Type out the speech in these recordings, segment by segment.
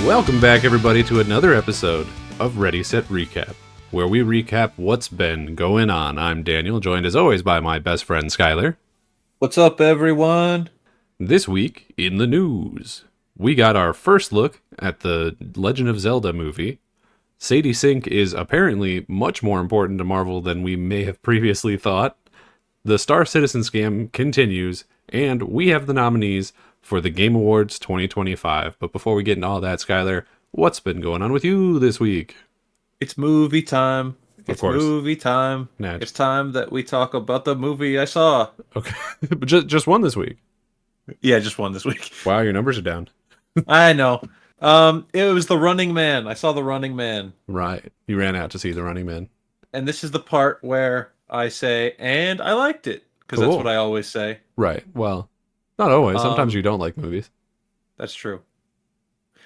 Welcome back, everybody, to another episode of Ready, Set, Recap, where we recap what's been going on. I'm Daniel, joined as always by my best friend, Skyler. What's up, everyone? This week in the news, we got our first look at the Legend of Zelda movie. Sadie Sink is apparently much more important to Marvel than we may have previously thought. The Star Citizen scam continues, and we have the nominees for the Game Awards 2025. But before we get into all that, Skyler, what's been going on with you this week? It's movie time. Of course. Movie time. Nah. It's time that we talk about the movie I saw. Okay, but just one this week. Yeah, just one this week. Wow, your numbers are down. I know. It was The Running Man. I saw The Running Man. Right, you ran out to see The Running Man. And this is the part where I say, and I liked it. Because Cool. that's what I always say. Right, well, not always. Sometimes you don't like movies. That's true.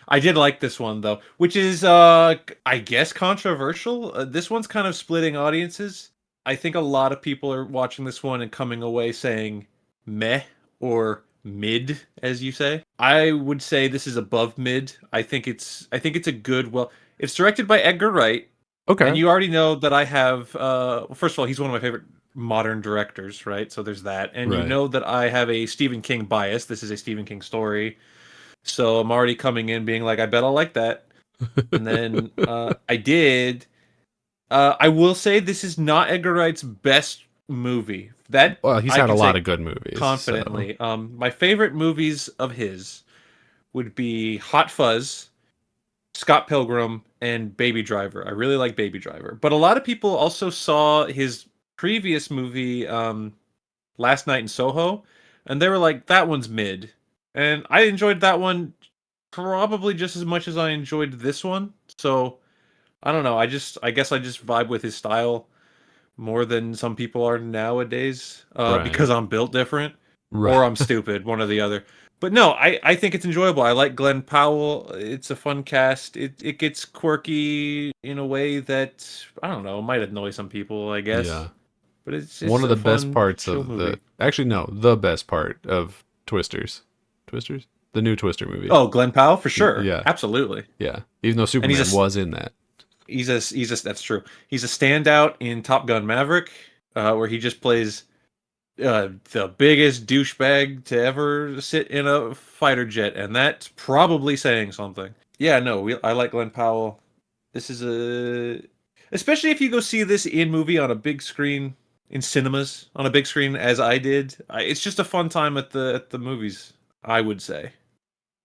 I did like this one, though, which is, I guess, controversial. This one's kind of splitting audiences. I think a lot of people are watching this one and coming away saying meh or mid, as you say. I would say this is above mid. I think it's a good, it's directed by Edgar Wright. Okay. And you already know that I have, first of all, he's one of my favorite modern directors, right? So there's that. And Right. you know that I have a Stephen King bias. This is a Stephen King story. So I'm already coming in being like, I bet I'll like that. And then I did. I will say this is not Edgar Wright's best movie. Well, he's I had a can lot say of good movies. confidently. My favorite movies of his would be Hot Fuzz, Scott Pilgrim, and Baby Driver. I really like Baby Driver. But a lot of people also saw his previous movie, Last Night in Soho, and they were like, that one's mid. And I enjoyed that one probably just as much as I enjoyed this one. So I don't know. I guess I just vibe with his style more than some people are nowadays, Right. because I'm built different Right. or I'm stupid, one or the other. But no, I think it's enjoyable. I like Glenn Powell. It's a fun cast. It gets quirky in a way that, I don't know, might annoy some people, I guess. Yeah. But it's One of the a best fun, parts chill of movie. the best part of Twisters. Twisters? The new Twister movie. Oh, Glenn Powell for sure. Yeah. Absolutely. Yeah. Even though Superman was in that. That's true. He's a standout in Top Gun Maverick, where he just plays the biggest douchebag to ever sit in a fighter jet, and that's probably saying something. Yeah, no, I like Glenn Powell. This is especially if you go see this in movie on a big screen in cinemas on a big screen, as I did. It's just a fun time at the movies. I would say.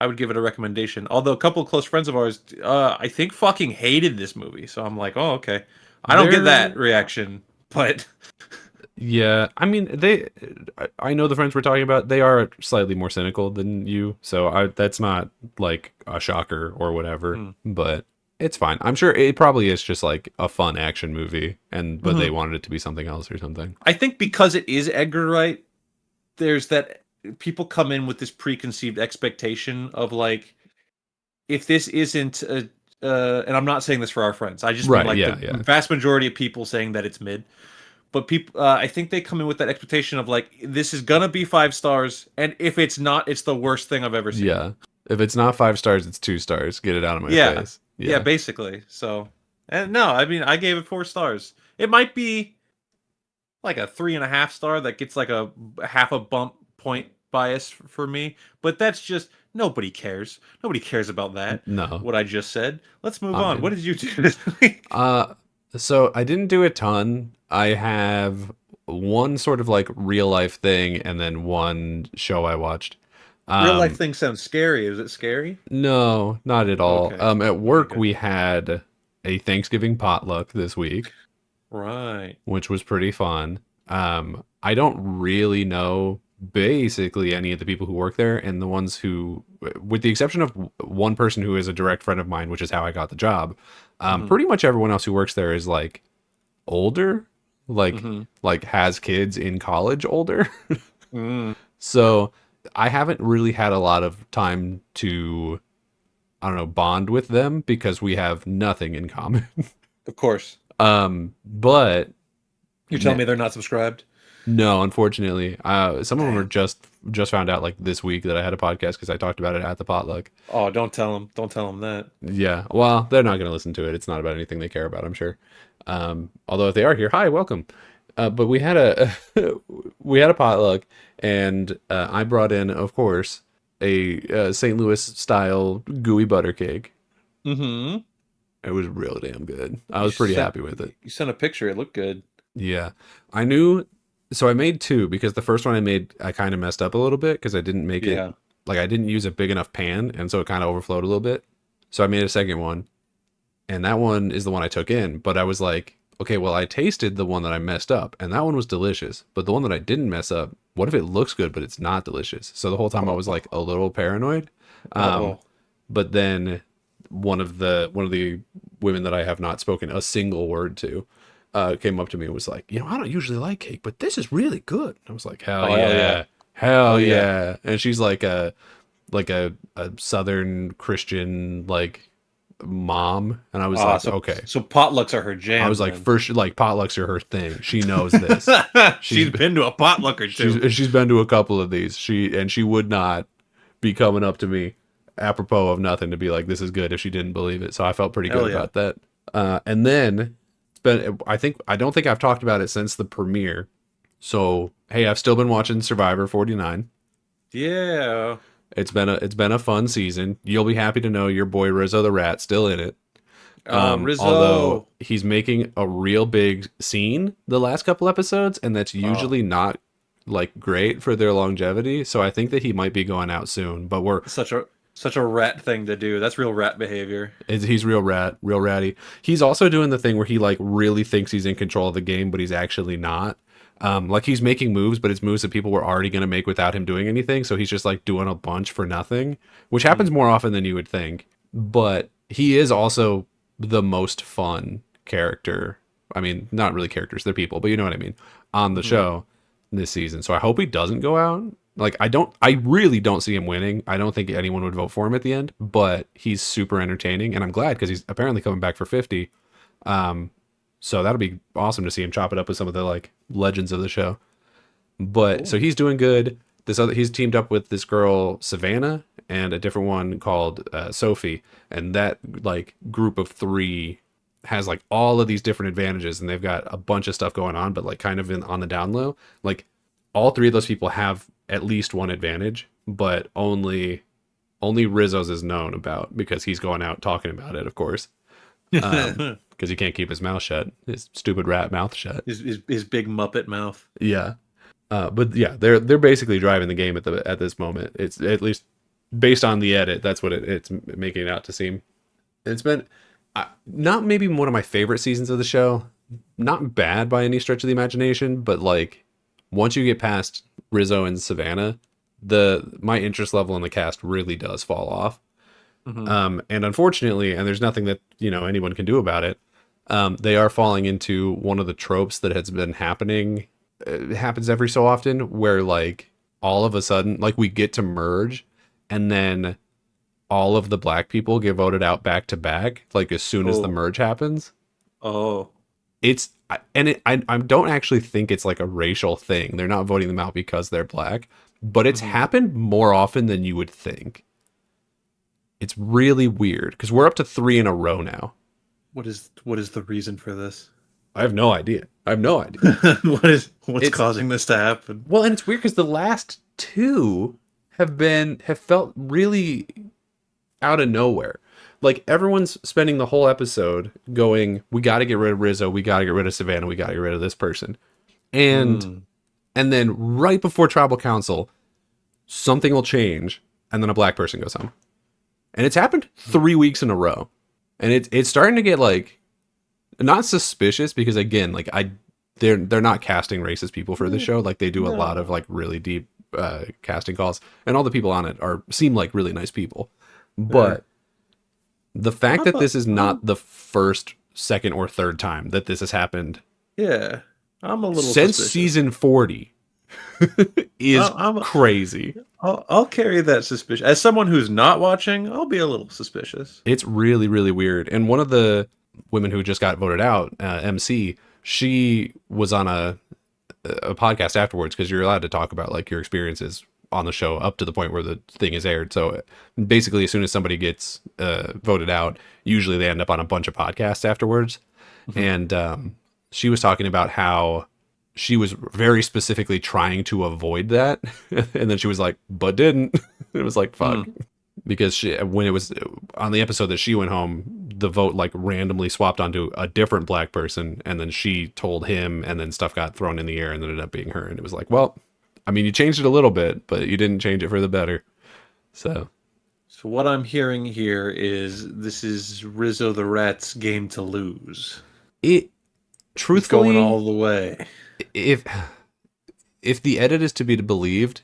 I would give it a recommendation. Although a couple of close friends of ours, I think, fucking hated this movie. So I'm like, oh, okay. I don't get that reaction, but Yeah, I mean, I know the friends we're talking about, they are slightly more cynical than you, so that's not like a shocker or whatever, but it's fine. I'm sure it probably is just like a fun action movie, but they wanted it to be something else or something. I think because it is Edgar Wright, there's that people come in with this preconceived expectation of like, if this isn't and I'm not saying this for our friends. I just mean like the vast majority of people saying that it's mid. But people, I think they come in with that expectation of like, this is gonna be 5 stars, and if it's not, it's the worst thing I've ever seen. Yeah, if it's not 5 stars, it's 2 stars. Get it out of my face. Yeah, basically. So, and no, I mean, I gave it 4 stars. It might be like a 3.5 star that gets like a half a bump point bias for me, but that's just nobody cares. Nobody cares about that. No, what I just said. Let's move on. What did you do this week? So I didn't do a ton. I have one sort of like real life thing and then one show I watched. Real life thing sounds scary. Is it scary? No, not at all. Okay. At work we had a Thanksgiving potluck this week. Right. Which was pretty fun. I don't really know basically any of the people who work there, and the ones who, with the exception of one person who is a direct friend of mine, which is how I got the job, pretty much everyone else who works there is like older, like has kids in college older. So I haven't really had a lot of time to, I don't know, bond with them because we have nothing in common. Of course. But you're telling me they're not subscribed? No, unfortunately. Some of them are Dang. just found out like this week that I had a podcast because I talked about it at the potluck. Oh, don't tell him. Don't tell him that. Yeah, well, they're not going to listen to it. It's not about anything they care about, I'm sure. Although if they are here, hi, welcome. But we had a we had a potluck, and I brought in, of course, a St. Louis style gooey butter cake. Mm-hmm. It was real damn good. I You was pretty sent happy with it. you sent a picture. It looked good. Yeah, I knew. So I made two because the first one I made, I kind of messed up a little bit because I didn't make it Yeah. like I didn't use a big enough pan, and so it kind of overflowed a little bit. So I made a second one, and that one is the one I took in. But I was like, okay, well, I tasted the one that I messed up, and that one was delicious. But the one that I didn't mess up, what if it looks good but it's not delicious? So the whole time I was Uh-oh. like a little paranoid. Um, Uh-oh. but then one of the women that I have not spoken a single word to came up to me and was like, I don't usually like cake, but this is really good. I was like, hell Oh, hell yeah. yeah, Oh hell yeah. yeah. And she's like a Southern Christian like mom, and I was Ah, like, so okay. so potlucks are her I was jam like, then. first, like potlucks are her thing. She knows this. She's She's been to a potluck or two. she's been to a couple of these. She would not be coming up to me apropos of nothing to be like, this is good if she didn't believe it. So I felt pretty good Hell yeah. about that. And then it's been I don't think I've talked about it since the premiere. So hey, I've still been watching Survivor 49. Yeah. It's been a fun season. You'll be happy to know your boy Rizzo the Rat still in it. Although Rizzo. he's making a real big scene the last couple episodes, and that's Oh, usually not like great for their longevity. So I think that he might be going out soon. But such a rat thing to do. That's real rat behavior. he's real ratty. He's also doing the thing where he like really thinks he's in control of the game, but he's actually not. Like he's making moves, but it's moves that people were already gonna make without him doing anything. So he's just like doing a bunch for nothing, which happens Mm. more often than you would think. But he is also the most fun character. I mean, not really characters, they're people, but you know what I mean, on the Hmm. show this season. So I hope he doesn't go out. Like I really don't see him winning. I don't think anyone would vote for him at the end, but he's super entertaining, and I'm glad because he's apparently coming back for 50. Um, so that'll be awesome to see him chop it up with some of the like legends of the show. But so Cool. he's doing good. He's teamed up with this girl Savannah and a different one called Sophie, and that like group of three has like all of these different advantages, and they've got a bunch of stuff going on, but like kind of on the down low. Like all three of those people have at least one advantage, but only Rizzo's is known about because he's going out talking about it, of course, because he can't keep his mouth shut, his stupid rat mouth shut. His big Muppet mouth. Yeah. But yeah, they're basically driving the game at this moment. It's at least based on the edit. That's what it's making it out to seem. It's been not maybe one of my favorite seasons of the show. Not bad by any stretch of the imagination, but like once you get past Rizzo and Savannah, the my interest level in the cast really does fall off. Hmm. And unfortunately, and there's nothing that anyone can do about it. They are falling into one of the tropes that has been happening. It happens every so often where like all of a sudden like we get to merge, and then all of the black people get voted out back to back like as soon as the Oh. merge happens. Oh. I don't actually think it's like a racial thing. They're not voting them out because they're black, but it's Hmm. happened more often than you would think. It's really weird because we're up to 3 in a row now. What is the reason for this? I have no idea. I have no idea. What's It's causing this to happen? Well, and it's weird because the last two have felt really out of nowhere. Like everyone's spending the whole episode going, "We got to get rid of Rizzo. We got to get rid of Savannah. We got to get rid of this person," and Mm. and then right before Tribal Council, something will change, and then a black person goes home, and it's happened 3 weeks in a row, and it's starting to get like not suspicious because again, like they're not casting racist people for the show. Like they do a lot of No. like really deep casting calls, and all the people on it seem like really nice people. Yeah. But the fact I'm that a, this is I'm, not the first, second, or third time that this has happened yeah. I'm a little since suspicious. season 40 is I'm, crazy. I'll carry that suspicion. As someone who's not watching, I'll be a little suspicious. It's really, really weird. And one of the women who just got voted out, MC, she was on a podcast afterwards because you're allowed to talk about like your experiences on the show up to the point where the thing is aired. So basically, as soon as somebody gets voted out, usually they end up on a bunch of podcasts afterwards. Mhm. And she was talking about how she was very specifically trying to avoid that, and then she was like, "But didn't." It was like, "Fuck." Mm. Because when it was on the episode that she went home, the vote like randomly swapped onto a different black person, and then she told him, and then stuff got thrown in the air, and then it ended up being her. And it was like, well, I mean, you changed it a little bit, but you didn't change it for the better. So So what I'm hearing here is this is Rizzo the Rat's game to lose. it, He's going truthfully, all the way. if the edit is to be believed,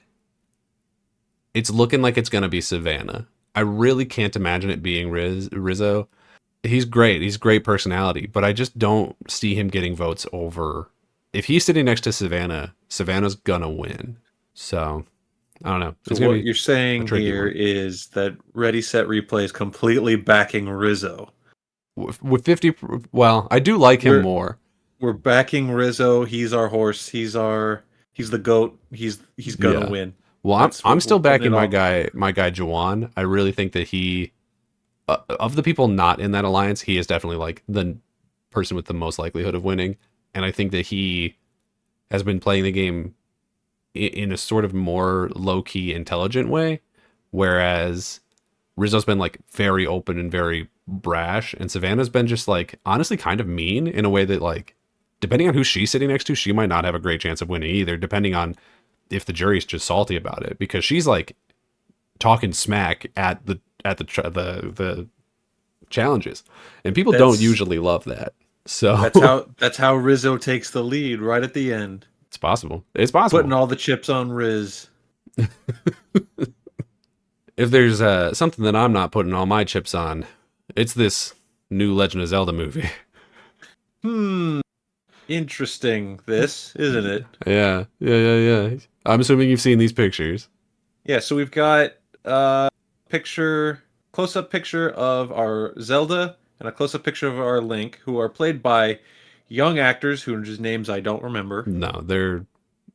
it's looking like it's gonna be Savannah. I really can't imagine it being Rizzo. He's great. He's great personality, but I just don't see him getting votes over. If he's sitting next to Savannah, Savannah's gonna win. So I don't know. So It's gonna what be you're a saying tricky here one. is that Ready Set Replay is completely backing Rizzo. With 50, well, I do like him We're more. we're backing Rizzo. He's our horse. He's the goat. He's gonna Yeah. win. Well, That's I'm what we're still putting backing it all. my guy Jawan. I really think that he of the people not in that alliance, he is definitely like the person with the most likelihood of winning. And I think that he has been playing the game in a sort of more low key, intelligent way, whereas Rizzo's been like very open and very brash, and Savannah's been just like honestly kind of mean in a way that like depending on who she's sitting next to, she might not have a great chance of winning either, depending on if the jury's just salty about it, because she's like talking smack at the challenges, and people don't That's usually love that. So that's how Rizzo takes the lead right at the end, it's possible. It's putting possible. all the chips on Riz. If there's something that I'm not putting all my chips on, it's this new Legend of Zelda movie. Hmm. Interesting. This isn't it? Yeah. I'm assuming you've seen these pictures. Yeah. So we've got picture, close-up picture of our Zelda and a close-up picture of our Link, who are played by young actors whose names I don't remember. No, they're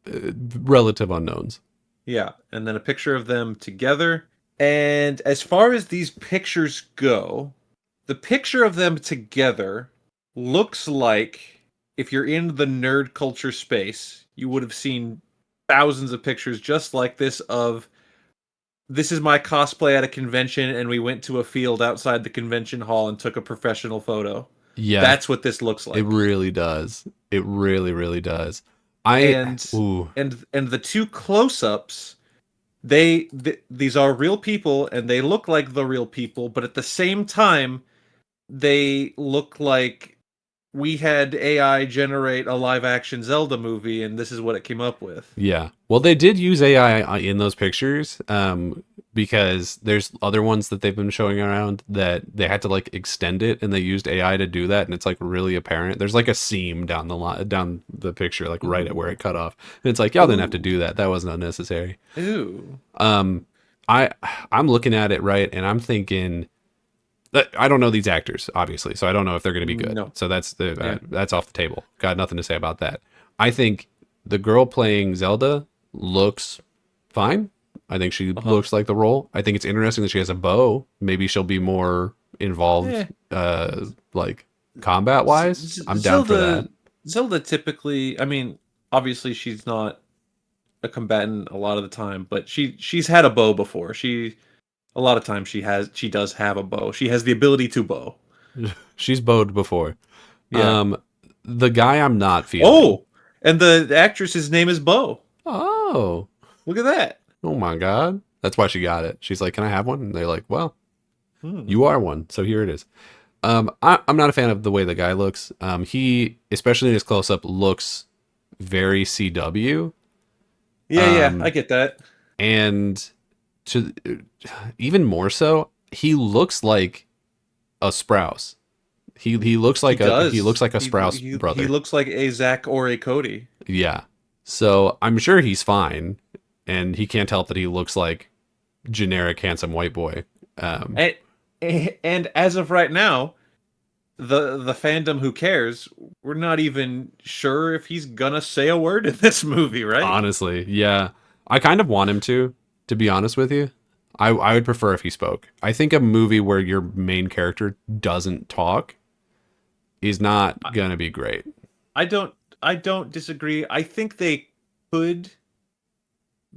relative unknowns. Yeah, and then a picture of them together. And as far as these pictures go, the picture of them together looks like if you're in the nerd culture space, you would have seen thousands of pictures just like this of this is my cosplay at a convention and we went to a field outside the convention hall and took a professional photo. Yeah, That's what this looks it like. really does. It really does. I And ooh and the two close-ups these are real people and they look like the real people, but at the same time they look like we had AI generate a live action Zelda movie and this is what it came up with. Yeah. Well, they did use AI in those pictures because there's other ones that they've been showing around that they had to like extend it and they used AI to do that, and it's like really apparent. There's like a seam down the line, down the picture, like right at where it cut off. And it's like y'all didn't have to Ooh. do that. That wasn't unnecessary. Ooh. Um, I I'm looking at it right, and I'm thinking I don't know these actors obviously, so I don't know if they're going to be good. No. So Yeah. that's off the table. Got nothing to say about that. I think the girl playing Zelda looks fine. I think she Uh-huh. looks like the role. I think it's interesting that she has a bow. Maybe she'll be more involved, Eh. like combat wise. I'm down for that. Zelda typically, I mean, obviously she's not a combatant a lot of the time, but she's had a bow before. She a lot of times she does have a bow. She has the ability to bow. She's bowed before. Yeah. Um, the guy I'm not feeling. Oh, and the actress's name is Bo. Oh, Look at that. oh my God. That's why she got it. She's like, "Can I have one?" And they're like, "Well, Hmm. you are one, so here it is." I'm not a fan of the way the guy looks. He, especially in his close up, looks very CW. Yeah, I get that. And to even more so, he looks like a Sprouse. He looks He like he does. looks like a Sprouse He brother. looks like a Zach or a Cody. Yeah. So I'm sure he's fine, and he can't help that he looks like generic handsome white boy. Um, And as of right now, the fandom who cares, we're not even sure if he's gonna say a word in this movie, right? Honestly, yeah. I kind of want him to be honest with you. I would prefer if he spoke. I think a movie where your main character doesn't talk is not I, gonna be great. I don't I don't disagree. I think they could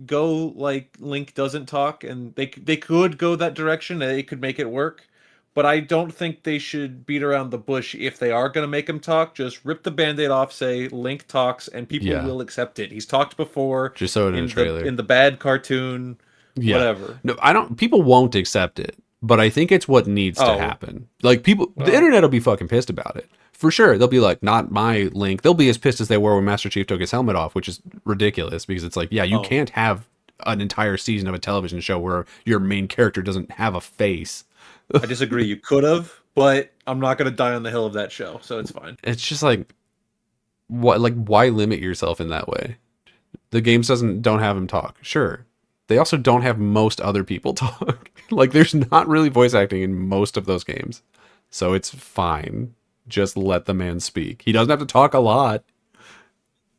go like Link doesn't talk, and they could go that direction, and they could make it work. But I don't think they should beat around the bush if they are going to make him talk. Just rip the band-aid off, say Link talks, and people Yeah. will accept it. He's talked before Just so it in a in trailer. the bad cartoon, Yeah. whatever. No, I don't people won't accept it, but I think it's what needs to Oh, happen. Like people the well, internet will be fucking pissed about it. For sure. They'll be like, not my Link. They'll be as pissed as they were when Master Chief took his helmet off, which is ridiculous because it's like, yeah, you oh, can't have an entire season of a television show where your main character doesn't have a face. I disagree. You could have, but I'm not going to die on the hill of that show, so it's fine. It's just like what like why limit yourself in that way? The games doesn't don't have him talk. Sure. They also don't have most other people talk. Like there's not really voice acting in most of those games. So it's fine. Just let the man speak. He doesn't have to talk a lot.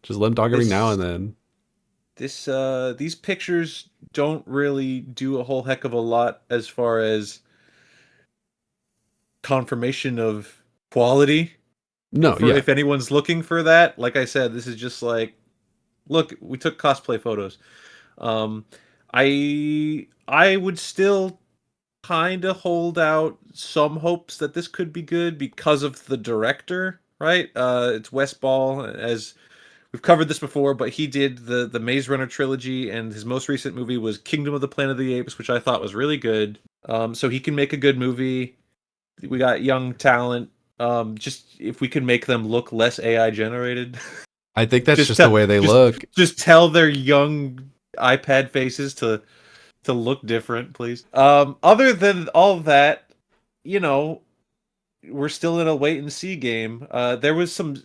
Just let him talk every now This and then. these pictures don't really do a whole heck of a lot as far as confirmation of quality. No, For yeah. if anyone's looking for that, like I said, this is just like, look, we took cosplay photos. Um, I would still kind of hold out some hopes that this could be good because of the director, right? It's Wes Ball, as we've covered this before, but he did the Maze Runner trilogy, and his most recent movie was Kingdom of the Planet of the Apes, which I thought was really good. So he can make a good movie. We got young talent. Just if we can make them look less AI generated, I think that's just just the tell way they just look. just tell their young iPad faces to look different, please. Other than all of that, you know, we're still in a wait and see game. There was some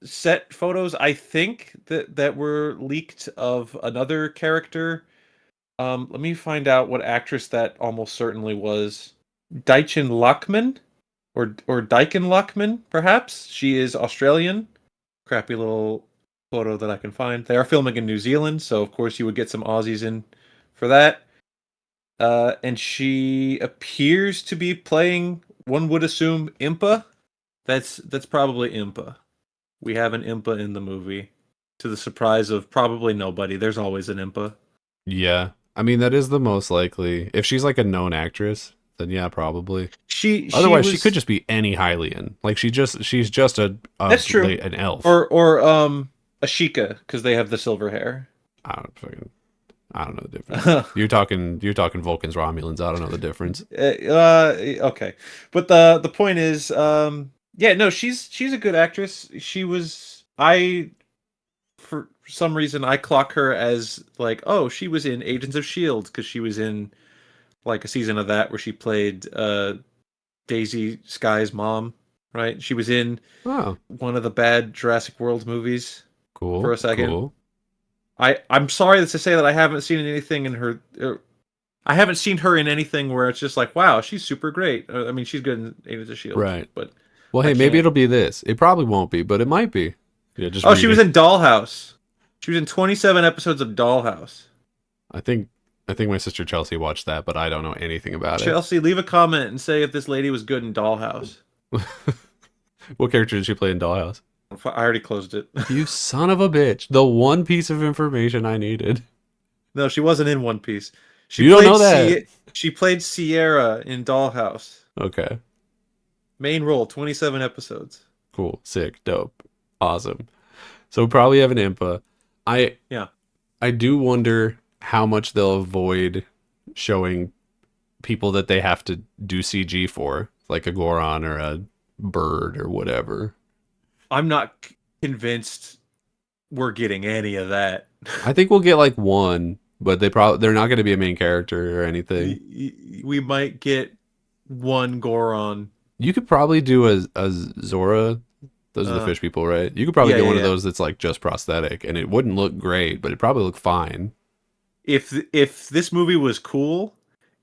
set photos, I think, that were leaked of another character. Let me find out what actress that almost certainly was. Daichin Luckman, or Daikon Luckman, perhaps. She is Australian. Crappy little photo that I can find. They are filming in New Zealand, so of course you would get some Aussies in for that. And she appears to be playing, one would assume, Impa. That's probably Impa. We have an Impa in the movie, to the surprise of probably nobody. There's always an Impa. Yeah. I mean, that is the most likely. If she's like a known actress, then yeah, probably. She Otherwise, she could was. just be any Hylian. Like she's just That's true. an elf. Or Ashika, because they have the silver hair. I don't fucking I don't know the difference. You're talking Vulcans, Romulans. I don't know the difference. Okay, but the point is, yeah, no, she's a good actress. She was, I, for some reason, I clock her as like, oh, she was in Agents of Shield because she was in like a season of that where she played Daisy Sky's mom, right? She was in Oh, one of the bad Jurassic World movies for cool, a second. cool. I'm sorry to say that I haven't seen anything in her. I haven't seen her in anything where it's just like, wow, she's super great. I mean, she's good in Agents of Shield, Right. but Well, I hey, maybe can't. it'll be this. It probably won't be, but it might be. Yeah, just Oh, she was reading. in Dollhouse. She was in 27 episodes of Dollhouse. I think I think my sister Chelsea watched that, but I don't know anything about it. Chelsea, leave a comment and say if this lady was good in Dollhouse. What character did she play in Dollhouse? I already closed it. You son of a bitch. The one piece of information I needed. No, she wasn't in One Piece. She You don't played know that. She played Sierra in Dollhouse. Okay. Main role, 27 episodes. Cool. Sick. Dope. Awesome. So we probably have an Impa. I Yeah. I do wonder how much they'll avoid showing people that they have to do CG for, like a Goron or a bird or whatever. I'm not convinced we're getting any of that. I think we'll get like one, but they're not going to be a main character or anything. We might get one Goron. You could probably do a Zora. Those are the Uh, fish people, right? You could probably yeah, get yeah, one of yeah. those that's like just prosthetic, and it wouldn't look great, but it probably look fine. If this movie was cool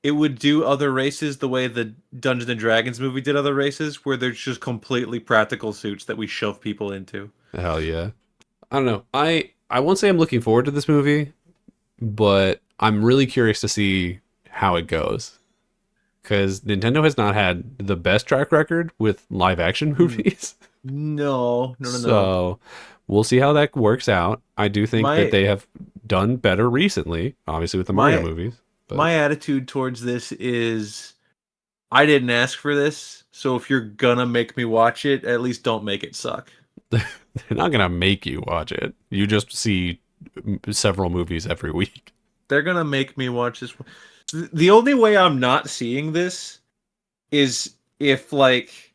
it would do other races the way the Dungeons and Dragons movie did other races, where they're just completely practical suits that we shove people into. Hell yeah. I don't know. I won't say I'm looking forward to this movie, but I'm really curious to see how it goes. Because Nintendo has not had the best track record with live action movies. No, no, no, no. So we'll see how that works out. I do think that My they have done better recently, obviously with the Mario my movies. But my attitude towards this is I didn't ask for this, so if you're gonna make me watch it, at least don't make it suck. they're not gonna make you watch it. You just see several movies every week. They're gonna make me watch this. The only way I'm not seeing this is if, like,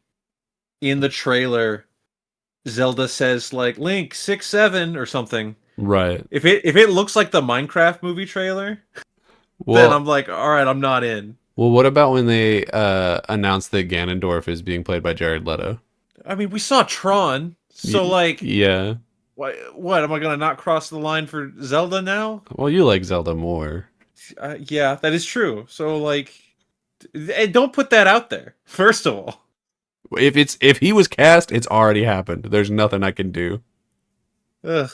in the trailer, Zelda says like Link 6-7 or something. Right. If it looks like the Minecraft movie trailer, then Well, I'm like, all right, I'm not in. what about when they announced that Ganondorf is being played by Jared Leto? I mean, we saw Tron, so like, Yeah. what am I gonna not cross the line for Zelda now? Well, you like Zelda more. Yeah, that is true. So like, don't put that out there. First of all, If he was cast, it's already happened. There's nothing I can do. ugh.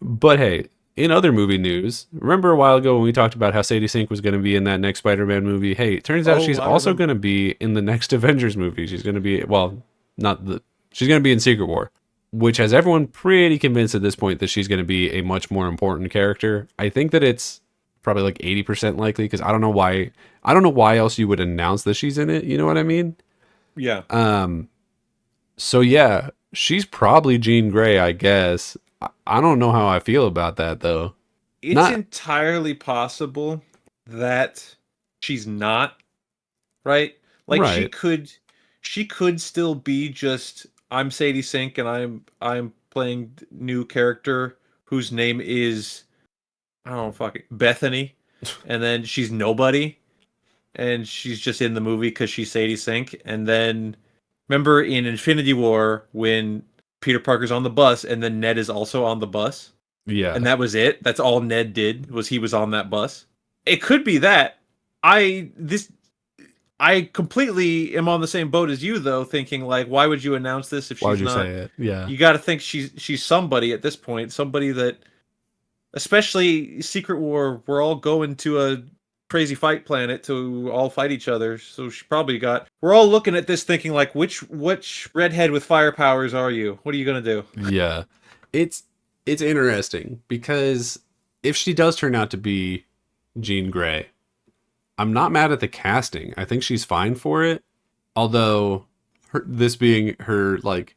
But hey, in other movie news, remember a while ago when we talked about how Sadie Sink was going to be in that next Spider-Man movie? Hey, it turns out Oh, she's I also remember. going to be in the next Avengers movie. She's going to be, well, not the, she's going to be in Secret War, which has everyone pretty convinced at this point that she's going to be a much more important character. I think that it's probably like 80% likely because I don't know why else you would announce that she's in it. You know what I mean? Yeah, So yeah, she's probably Jean Grey, I guess. I don't know how I feel about that though. it's Not entirely possible that she's not right. Like right. she could still be just I'm Sadie Sink and I'm playing new character whose name is I don't know, fuck it, Bethany, and then she's nobody, and she's just in the movie because she's Sadie Sink. And then remember in Infinity War when Peter Parker's on the bus and then Ned is also on the bus, and Yeah. that was it. That's all Ned did was he was on that bus. It could be that. I completely am on the same boat as you though, thinking like, why would you announce this if Why would she's you not? say it? Yeah. You got to think she's somebody at this point, somebody that especially Secret War, we're all going to a crazy fight planet to all fight each other. So she probably got. We're all looking at this thinking like, which redhead with fire powers are you? What are you gonna do? Yeah. It's it's interesting because if she does turn out to be Jean Grey, I'm not mad at the casting. I think she's fine for it. Although this being her like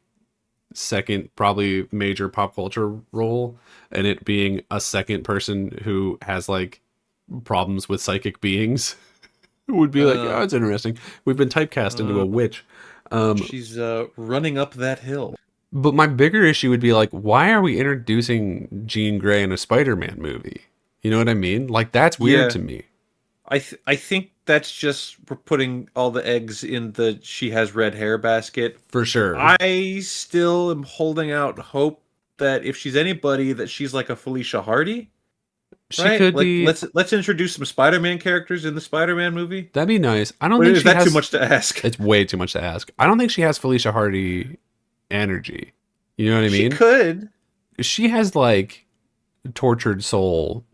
second probably major pop culture role and it being a second person who has like problems with psychic beings would be like, oh, Uh, it's interesting. We've been typecast into a uh, witch. she's running up that hill. But my bigger issue would be like, why are we introducing Jean Grey in a Spider-Man movie? You know what I mean? Like that's weird Yeah, to me. I think that's just we're putting all the eggs in the she has red hair basket. For sure. I still am holding out hope that if she's anybody, that she's like a Felicia Hardy. She Right? could Like be. let's introduce some Spider-Man characters in the Spider-Man movie. That'd be nice. I don't Or think is she that too has. much to ask? It's way too much to ask. I don't think she has Felicia Hardy energy. You know what I She mean? could. She has like tortured soul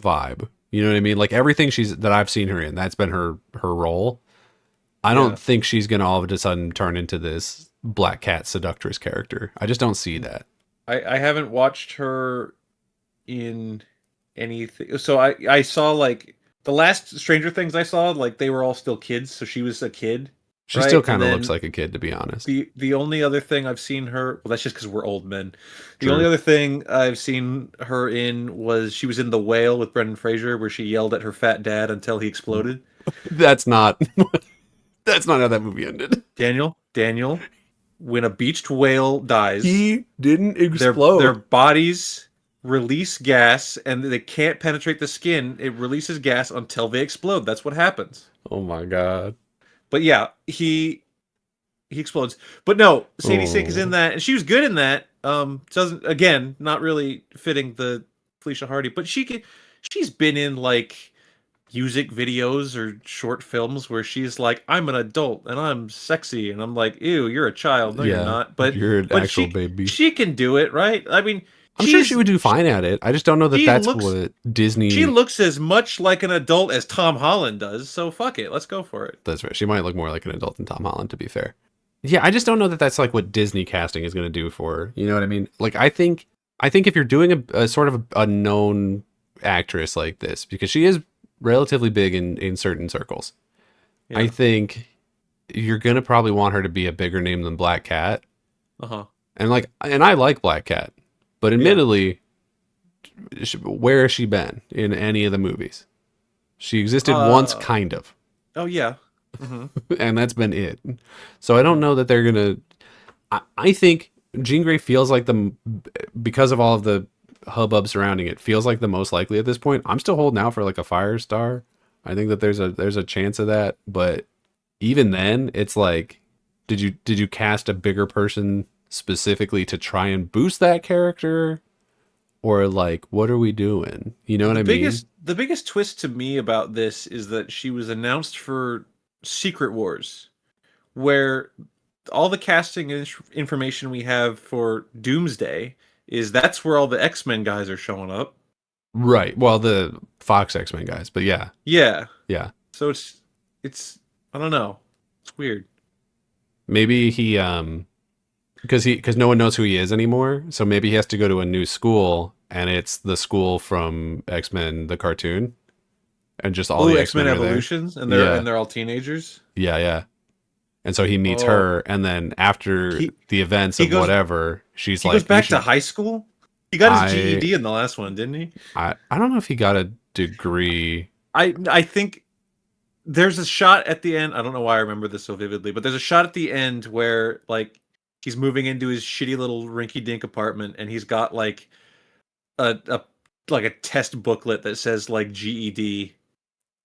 vibe. You know what I mean? Like everything she's that I've seen her in, that's been her role. I Yeah. don't think she's gonna all of a sudden turn into this black cat seductress character. I just don't see that. I haven't watched her in anything. So I saw like the last Stranger Things I saw, like they were all still kids, so she was a kid, She still right? And kind of looks then like a kid, to be honest. the only other thing I've seen her, well, that's just because we're old men. The only True. other thing I've seen her in was she was in The Whale with Brendan Fraser, where she yelled at her fat dad until he exploded. That's not. That's not how that movie ended. Daniel, when a beached whale dies, He didn't their explode. bodies release gas and they can't penetrate the skin. It releases gas until they explode. That's what happens. Oh my god. But yeah, he explodes. But no, Sadie Sink is in Oh. that, and she was good in that. Doesn't again not really fitting the Felicia Hardy, but she's been in like music videos or short films where she's like, I'm an adult and I'm sexy, and I'm like, ew, you're a child. No, you're Yeah, not. But you're an but actual she baby. she can do it, right? I mean, I'm sure she she's would do fine at it. I just don't know that she that's looks what she Disney. looks as much like an adult as Tom Holland does. So fuck it, let's go for it. That's right. She might look more like an adult than Tom Holland, to be fair. Yeah, I just don't know that that's like what Disney casting is going to do for her. You know what I mean? Like, I think if you're doing a sort of a known actress like this, because she is relatively big in certain circles, I Yeah. think you're gonna probably want her to be a bigger name than Black Cat. Uh-huh. And I like Black Cat, but Yeah. admittedly, where has she been in any of the movies? She existed once, Uh kind of, oh yeah. Hmm. and that's been it. So I don't know that they're gonna. I think Jean Grey feels like because of all of the hubbub surrounding it, feels like the most likely at this point. I'm still holding out for like a Firestar. I think that there's a chance of that, but even then, it's like, did you cast a bigger person specifically to try and boost that character, or like what are we doing? You know what The I mean? biggest twist to me about this is that she was announced for Secret Wars, where all the casting information we have for Doomsday is that's where all the X-Men guys are showing up. Right. Well, the Fox X-Men guys, but yeah, Yeah. yeah. So it's I don't know. It's weird. Maybe because no one knows who he is anymore, so maybe he has to go to a new school, and it's the school from X-Men the cartoon, and just all Oh, the X-Men X-Men are there. Evolutions, and Yeah, they're all teenagers. yeah, yeah. And so he meets Oh, her, and then after he the events he of goes whatever, she's he goes like, "You back to should." high school. He got his I GED in the last one, didn't he? I don't know if he got a degree. I think there's a shot at the end. I don't know why I remember this so vividly, but there's a shot at the end where like he's moving into his shitty little rinky-dink apartment, and he's got like a like a test booklet that says like GED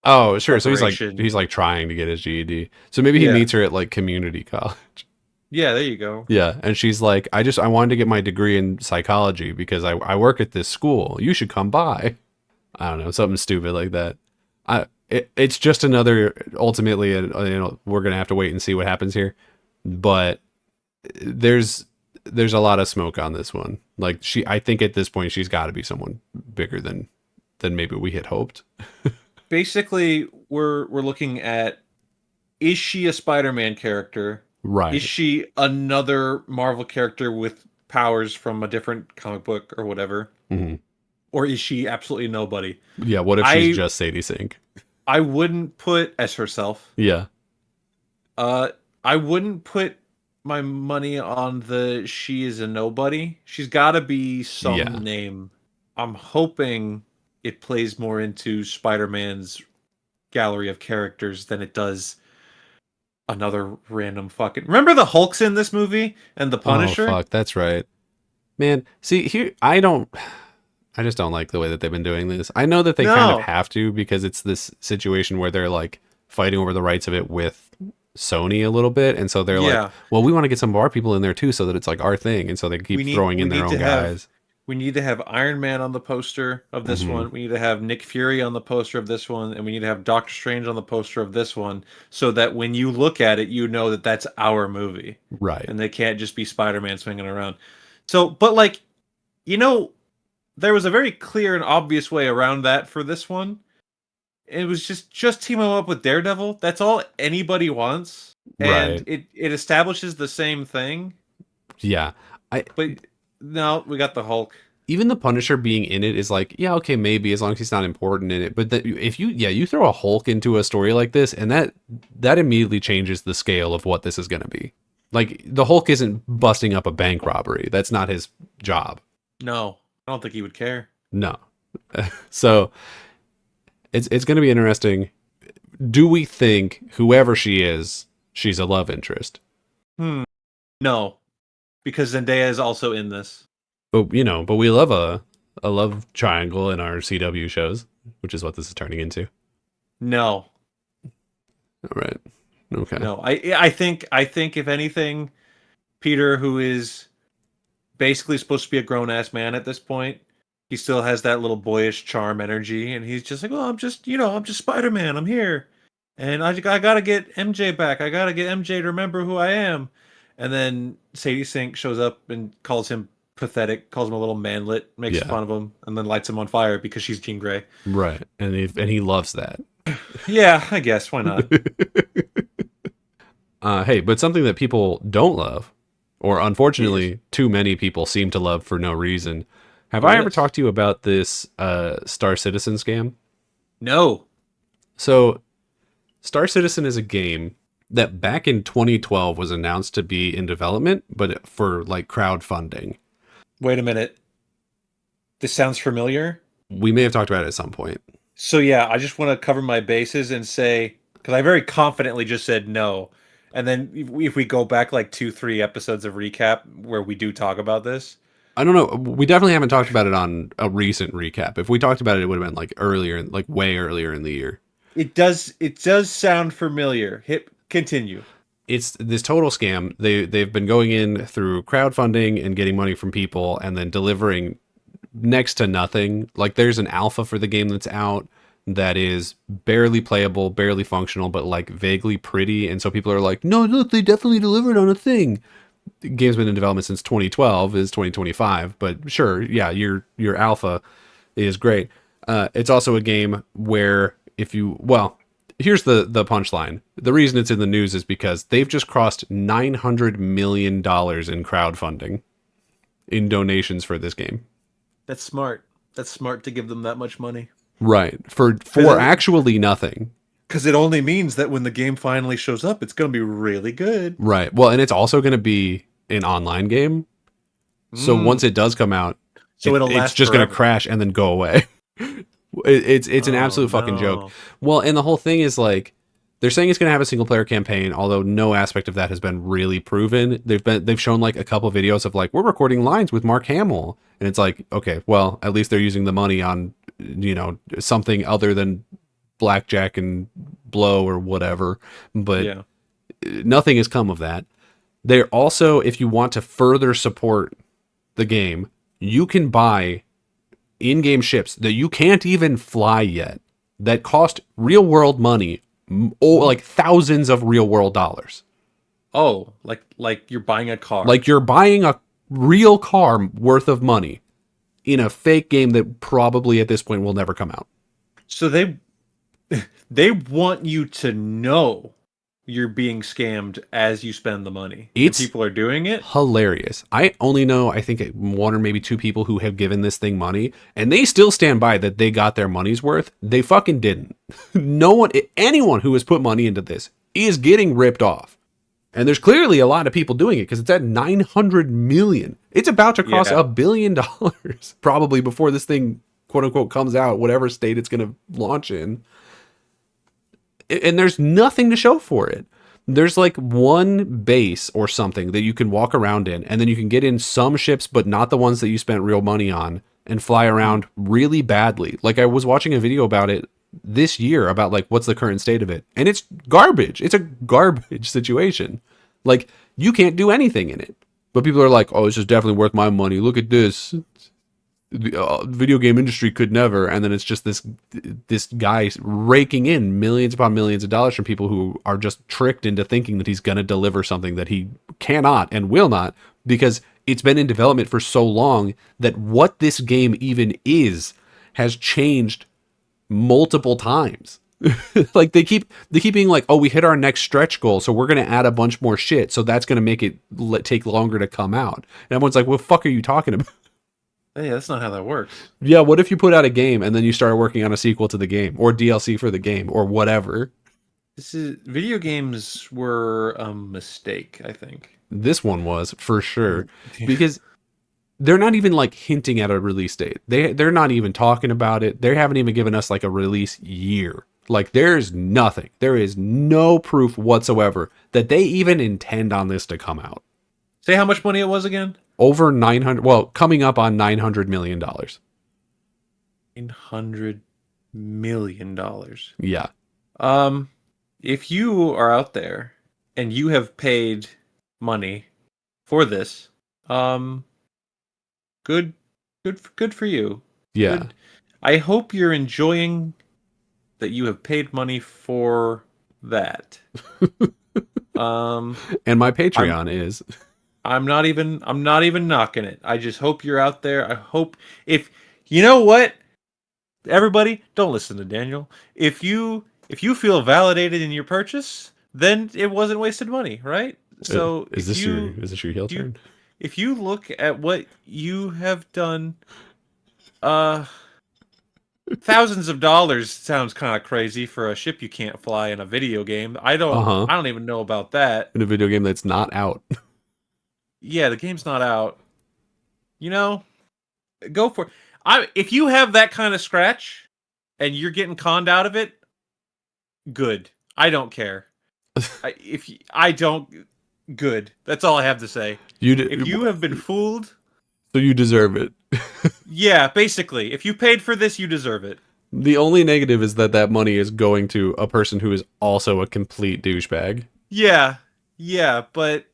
Oh, sure. So preparation. he's like trying to get his GED. So maybe he Yeah, meets her at like community college. yeah. There you go. Yeah, and she's like, I wanted to get my degree in psychology because I work at this school. You should come by. I don't know, something stupid like that. It's just another ultimately, we're gonna have to wait and see what happens here. But there's there's a lot of smoke on this one. Like I think at this point she's got to be someone bigger than maybe we had hoped. Basically, we're looking at, is she a Spider-Man character? Is Right. she another Marvel character with powers from a different comic book or whatever? Hmm. Or is she absolutely nobody? Yeah. What if she's I just Sadie Sink? I wouldn't put as herself. Yeah. Uh, I wouldn't put my money on the she is a nobody. She's got to be some Yeah. name. I'm hoping it plays more into Spider-Man's gallery of characters than it does another random fucking. Remember the Hulk's in this movie and the Oh Punisher? fuck, that's right. Man, see here, I just don't like the way that they've been doing this. I know that they kind of No. have to because it's this situation where they're like fighting over the rights of it with Sony a little bit, and so they're like, Yeah. well, we want to get some of our people in there too, so that it's like our thing, and so they keep throwing We in their need own to have guys. we need to have Iron Man on the poster of this Hmm. one. We need to have Nick Fury on the poster of this one, and we need to have Doctor Strange on the poster of this one, so that when you look at it, you know that that's our movie, Right. and they can't just be Spider-Man swinging around. So, but like, you know, there was a very clear and obvious way around that for this one. It was just team him up with Daredevil. That's all anybody wants, and Right. it establishes the same thing. Yeah. I But no, we got the Hulk. Even the Punisher being in it is like, yeah, okay, maybe as long as he's not important in it. But if you throw a Hulk into a story like this, and that immediately changes the scale of what this is going to be. Like the Hulk isn't busting up a bank robbery. That's not his job. No, I don't think he would care. No. So it's going to be interesting. Do we think whoever she is, she's a love interest? Hmm. No, because Zendaya is also in this. But we love a love triangle in our CW shows, which is what this is turning into. No, All right. Okay. no. I think if anything, Peter, who is basically supposed to be a grown ass man at this point, He still has that little boyish charm energy, and he's just like, "Well, I'm just Spider-Man. I'm here, and I gotta get MJ back. I gotta get MJ to remember who I am." And then Sadie Sink shows up and calls him pathetic, calls him a little manlet, makes Yeah, fun of him, and then lights him on fire because she's Jean Grey. right. And he loves that. Yeah, I guess why not? Hey, but something that people don't love, or Yes. unfortunately too many people seem to love for no reason. Have Oh I ever yes. talked to you about this Star Citizen scam? No. So Star Citizen is a game that back in 2012 was announced to be in development, but for like crowdfunding. Wait a minute. This sounds familiar. We may have talked about it at some point. So yeah, I just want to cover my bases and say because I very confidently just said no, and then if we go back like 2, 3 episodes of recap where we do talk about this, I don't know. We definitely haven't talked about it on a recent recap. If we talked about it, it would have been like earlier, like way earlier in the year. it does sound familiar. Hit continue. It's this total scam. They've been going in through crowdfunding and getting money from people and then delivering next to nothing. Like there's an alpha for the game that's out that is barely playable, barely functional, but like vaguely pretty. And so people are like, no, look, they definitely delivered on a thing. The game's been in development since 2012, is 2025, but sure, yeah, your alpha is great. It's also a game where if you well, here's the punchline. The reason it's in the news is because they've just crossed $900 million in crowdfunding in donations for this game. That's smart. That's smart to give them that much money Right. For because actually nothing. it only means that when the game finally shows up, it's going to be really good. Right. Well, and it's also going to be an online game. So Mm, once it does come out, so it'll it's last just going to forever. crash and then go away. It's an Oh absolute fucking joke. no. Well, and the whole thing is like they're saying it's going to have a single player campaign, although no aspect of that has been really proven. They've shown like a couple videos of like we're recording lines with Mark Hamill, and it's like okay, well at least they're using the money on something other than blackjack and blow or whatever. But Yeah. nothing has come of that. They're also, if you want to further support the game, you can buy in-game ships that you can't even fly yet that cost real-world money, like thousands of real-world dollars. Oh, like you're buying a car. Like you're buying a real car worth of money in a fake game that probably at this point will never come out. So they want you to know you're being scammed as you spend the money. And It's people are doing it? hilarious. I only know, I think, one or maybe two people who have given this thing money, and they still stand by that they got their money's worth. They fucking didn't. No one, anyone who has put money into this is getting ripped off. And there's clearly a lot of people doing it because it's at 900 million. It's about to cross Yeah. $1 billion probably before this thing, quote unquote, comes out, whatever state it's going to launch in. And there's nothing to show for it. There's like one base or something that you can walk around in, and then you can get in some ships, but not the ones that you spent real money on, and fly around really badly. Like I was watching a video about it this year about like what's the current state of it, and it's garbage. It's a garbage situation. Like you can't do anything in it. But people are like, "Oh, it's just definitely worth my money. Look at this. The video game industry could never." And then it's just this guy raking in millions upon millions of dollars from people who are just tricked into thinking that he's going to deliver something that he cannot and will not, because it's been in development for so long that what this game even is has changed multiple times. Like they keep being like, "Oh, we hit our next stretch goal, so we're going to add a bunch more shit, so that's going to make it take longer to come out." And everyone's like, "What the fuck are you talking about?" Hey, that's not how that works. Yeah, what if you put out a game and then you started working on a sequel to the game or DLC for the game or whatever? This is video games were a mistake, I think. This one was for sure, because they're not even like hinting at a release date. They're not even talking about it. They haven't even given us like a release year. Like there's nothing. There is no proof whatsoever that they even intend on this to come out. Say how much money it was again? Over 900, well, coming up on $900 million. $900 million. Yeah. Um, if you are out there and you have paid money for this, good, good for you. Yeah. Good. I hope you're enjoying that you have paid money for that. Um, And my I'm Patreon is. I'm not even knocking it. I just hope you're out there. I hope if you know what, everybody, don't listen to Daniel. If you feel validated in your purchase, then it wasn't wasted money, right? So Is this your heel if you turn? if you look at what you have done, uh thousands of dollars sounds kind of crazy for a ship you can't fly in a video game. Uh-huh. I don't even know about that. In a video game that's not out. Yeah, the game's not out. You know, go for it. I if you have that kind of scratch and you're getting conned out of it, good. I don't care. I don't good. That's all I have to say. You If you have been fooled, so you deserve it. yeah, basically, if you paid for this, you deserve it. The only negative is that that money is going to a person who is also a complete douchebag. Yeah. Yeah, but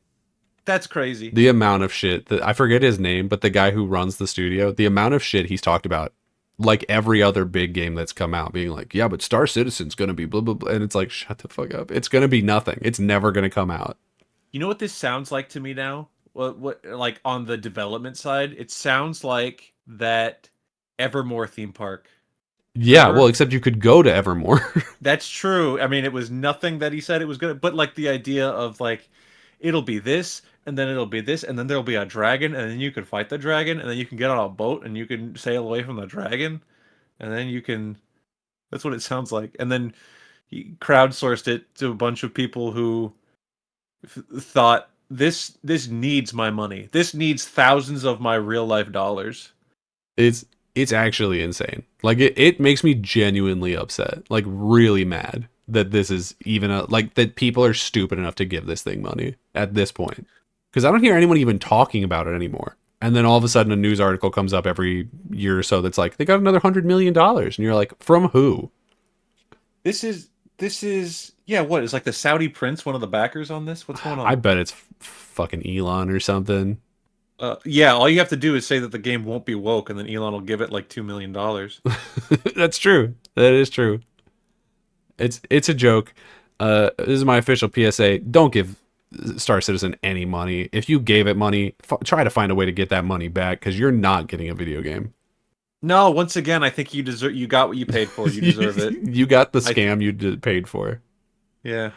that's crazy. The amount of shit that I forget his name, but the guy who runs the studio, the amount of shit he's talked about, like every other big game that's come out, being like, yeah, but Star Citizen's gonna be blah blah blah, and it's like, shut the fuck up. It's gonna be nothing. It's never gonna come out. You know what this sounds like to me now? What like on the development side, it sounds like that Evermore theme park. Yeah, well, Remember? except you could go to Evermore. That's true. I mean, it was nothing that he said it was gonna, but like the idea of like it'll be this, and then it'll be this, and then there'll be a dragon, and then you can fight the dragon, and then you can get on a boat and you can sail away from the dragon, and then you can. That's what it sounds like. And then he crowdsourced it to a bunch of people who thought this needs my money. This needs thousands of my real life dollars. it's it's actually insane. Like it makes me genuinely upset, like really mad that this is even a like that people are stupid enough to give this thing money at this point. Because I don't hear anyone even talking about it anymore. And then all of a sudden a news article comes up every year or so that's like they got another $100 million, and you're like, from who? This is yeah. What is like the Saudi prince one of the backers on this? What's going I on? bet it's fucking Elon or something. Yeah, all you have to do is say that the game won't be woke, and then Elon will give it like $2 million. That's true. That is true. It's a joke. This is my official PSA. Don't give Star Citizen any money. If you gave it money, try to find a way to get that money back because you're not getting a video game. No, once again, I think you deserve. You got what you paid for. You deserve it. You got the I scam you paid for. yeah.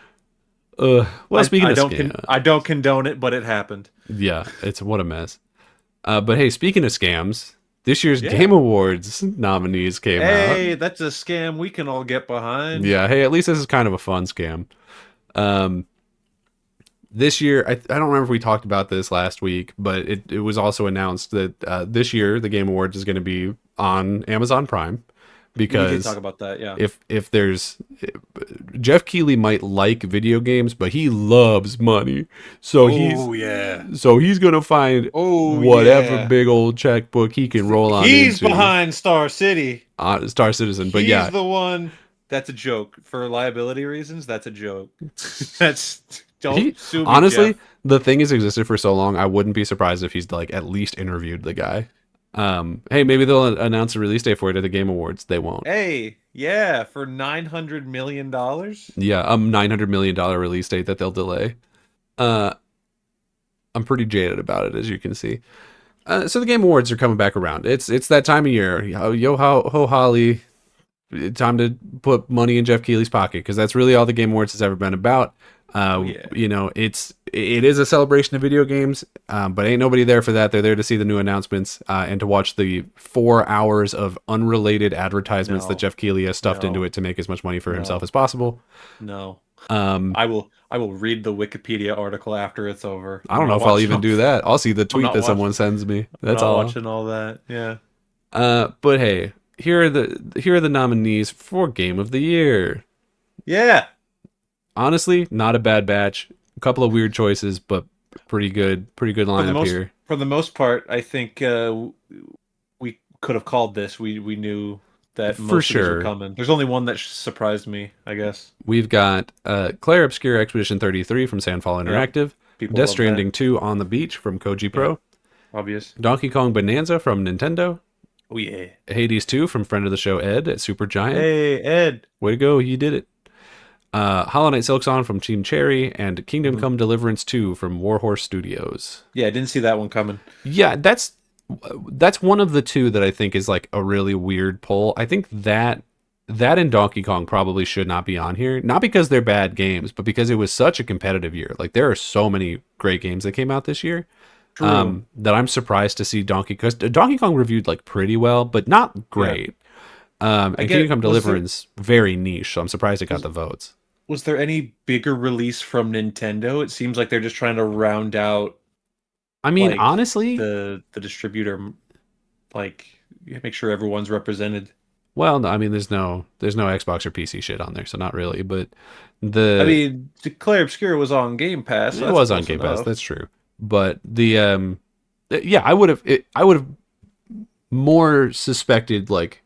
Well, speaking of I don't condone it, but it happened. yeah, it's what a mess. But hey, speaking of scams, this year's Yeah. Game Awards nominees came out. Hey, that's a scam we can all get behind. Yeah, hey, at least this is kind of a fun scam. Um, this year, I don't remember if we talked about this last week, but it was also announced that this year the Game Awards is going to be on Amazon Prime We did because talk about that. Yeah. if there's Jeff Keighley might like video games, but he loves money, so yeah. he's gonna find Oh whatever yeah. big old checkbook he can roll on He's into behind Star City. Star Citizen. But He's yeah, the one. That's a joke for liability reasons. That's a joke. That's don't sue me, honestly, Jeff. the thing has existed for so long. I wouldn't be surprised if he's like at least interviewed the guy. Hey, maybe they'll announce a release date for it at the Game Awards. They won't. Hey, yeah, for $900 million. Yeah, $900 million release date that they'll delay. Uh, I'm pretty jaded about it, as you can see. So the Game Awards are coming back around. It's that time of year. Yo ho Holly, time to put money in Jeff Keighley's pocket because that's really all the Game Awards has ever been about. Yeah. You know, it is a celebration of video games, but ain't nobody there for that. They're there to see the new announcements and to watch the 4 hours of unrelated advertisements No. that Jeff Keighley has stuffed No. into it to make as much money for No. himself as possible. No. Um, I will read the Wikipedia article after it's over. I don't know if I'll even do that. I'll see the tweet that someone sends me. That's not all. watching all that. Yeah. But hey, here are the nominees for Game of the Year. Yeah. Honestly, not a bad batch. A couple of weird choices, but pretty good lineup here. For the most part, I think we could have called this. We knew that For most of these sure. were coming. There's only one that surprised me, I guess. We've got Claire Obscure Expedition 33 from Sandfall Interactive, People Death love Stranding 2 on the Beach from Koji Pro, that. Obvious. Donkey Kong Bonanza from Nintendo, Oh yeah. Hades 2 from friend of the show Ed at Super Giant. Hey Ed. Way to go, you did it. Hollow Knight Silk Song from Team Cherry, and Kingdom Mhm. Come Deliverance 2 from Warhorse Studios. Yeah, I didn't see that one coming. Yeah, that's one of the two that I think is like a really weird poll. I think that and Donkey Kong probably should not be on here. Not because they're bad games, but because it was such a competitive year. Like there are so many great games that came out this year. True. That I'm surprised to see because Donkey Kong reviewed like pretty well, but not Yeah. great. I And Kingdom get Come Deliverance very niche, so I'm surprised it got was the votes. was there any bigger release from Nintendo? It seems like they're just trying to round out I mean, like honestly, the distributor, like make sure everyone's represented. well, no, I mean, there's no Xbox or PC shit on there, so not really. But I the mean, Declare Obscure was on Game Pass, so it that's was on close Game Pass, enough. that's true. But yeah, I would have more suspected like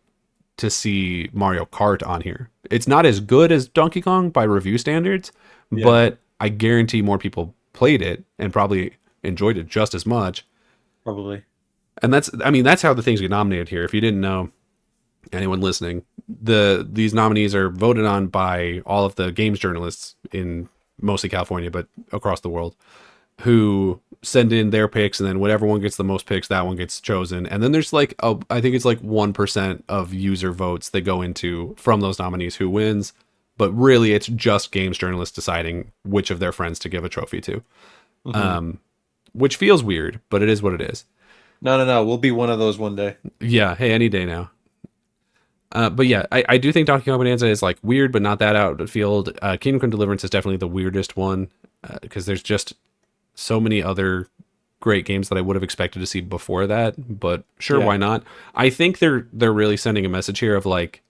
to see Mario Kart on here. It's not as good as Donkey Kong by review standards, Yeah, but I guarantee more people played it and probably enjoyed it just as much. probably. And I mean, that's how the things get nominated here. If you didn't know, anyone listening, these nominees are voted on by all of the games journalists in mostly California, but across the world, who send in their picks, and then whatever one gets the most picks, that one gets chosen. And then there's like I think it's like 1% of user votes that go into from those nominees who wins. But really, it's just games journalists deciding which of their friends to give a trophy to, Hmm. which feels weird, but it is what it is. No, no, no. We'll be one of those one day. Yeah, hey, any day now. But yeah, I do think Donkey Kong Bonanza is like weird, but not that out of the field. Kingdom Come Deliverance is definitely the weirdest one because there's just so many other great games that I would have expected to see before that. But sure, Yeah. why not? I think they're really sending a message here of like,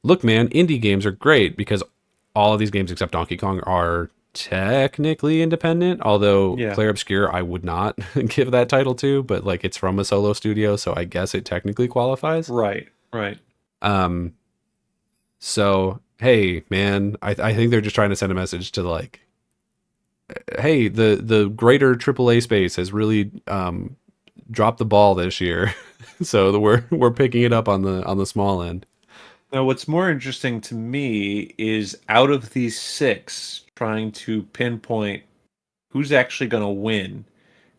look, man, indie games are great because all of these games except Donkey Kong are technically independent. Although Yeah. Clair Obscur, I would not give that title to, but like it's from a solo studio, so I guess it technically qualifies. Right. Right. Um, So, hey, man, I think they're just trying to send a message to like, hey, the greater AAA space has really dropped the ball this year, so we're picking it up on the small end. Now, what's more interesting to me is out of these six, trying to pinpoint who's actually going to win.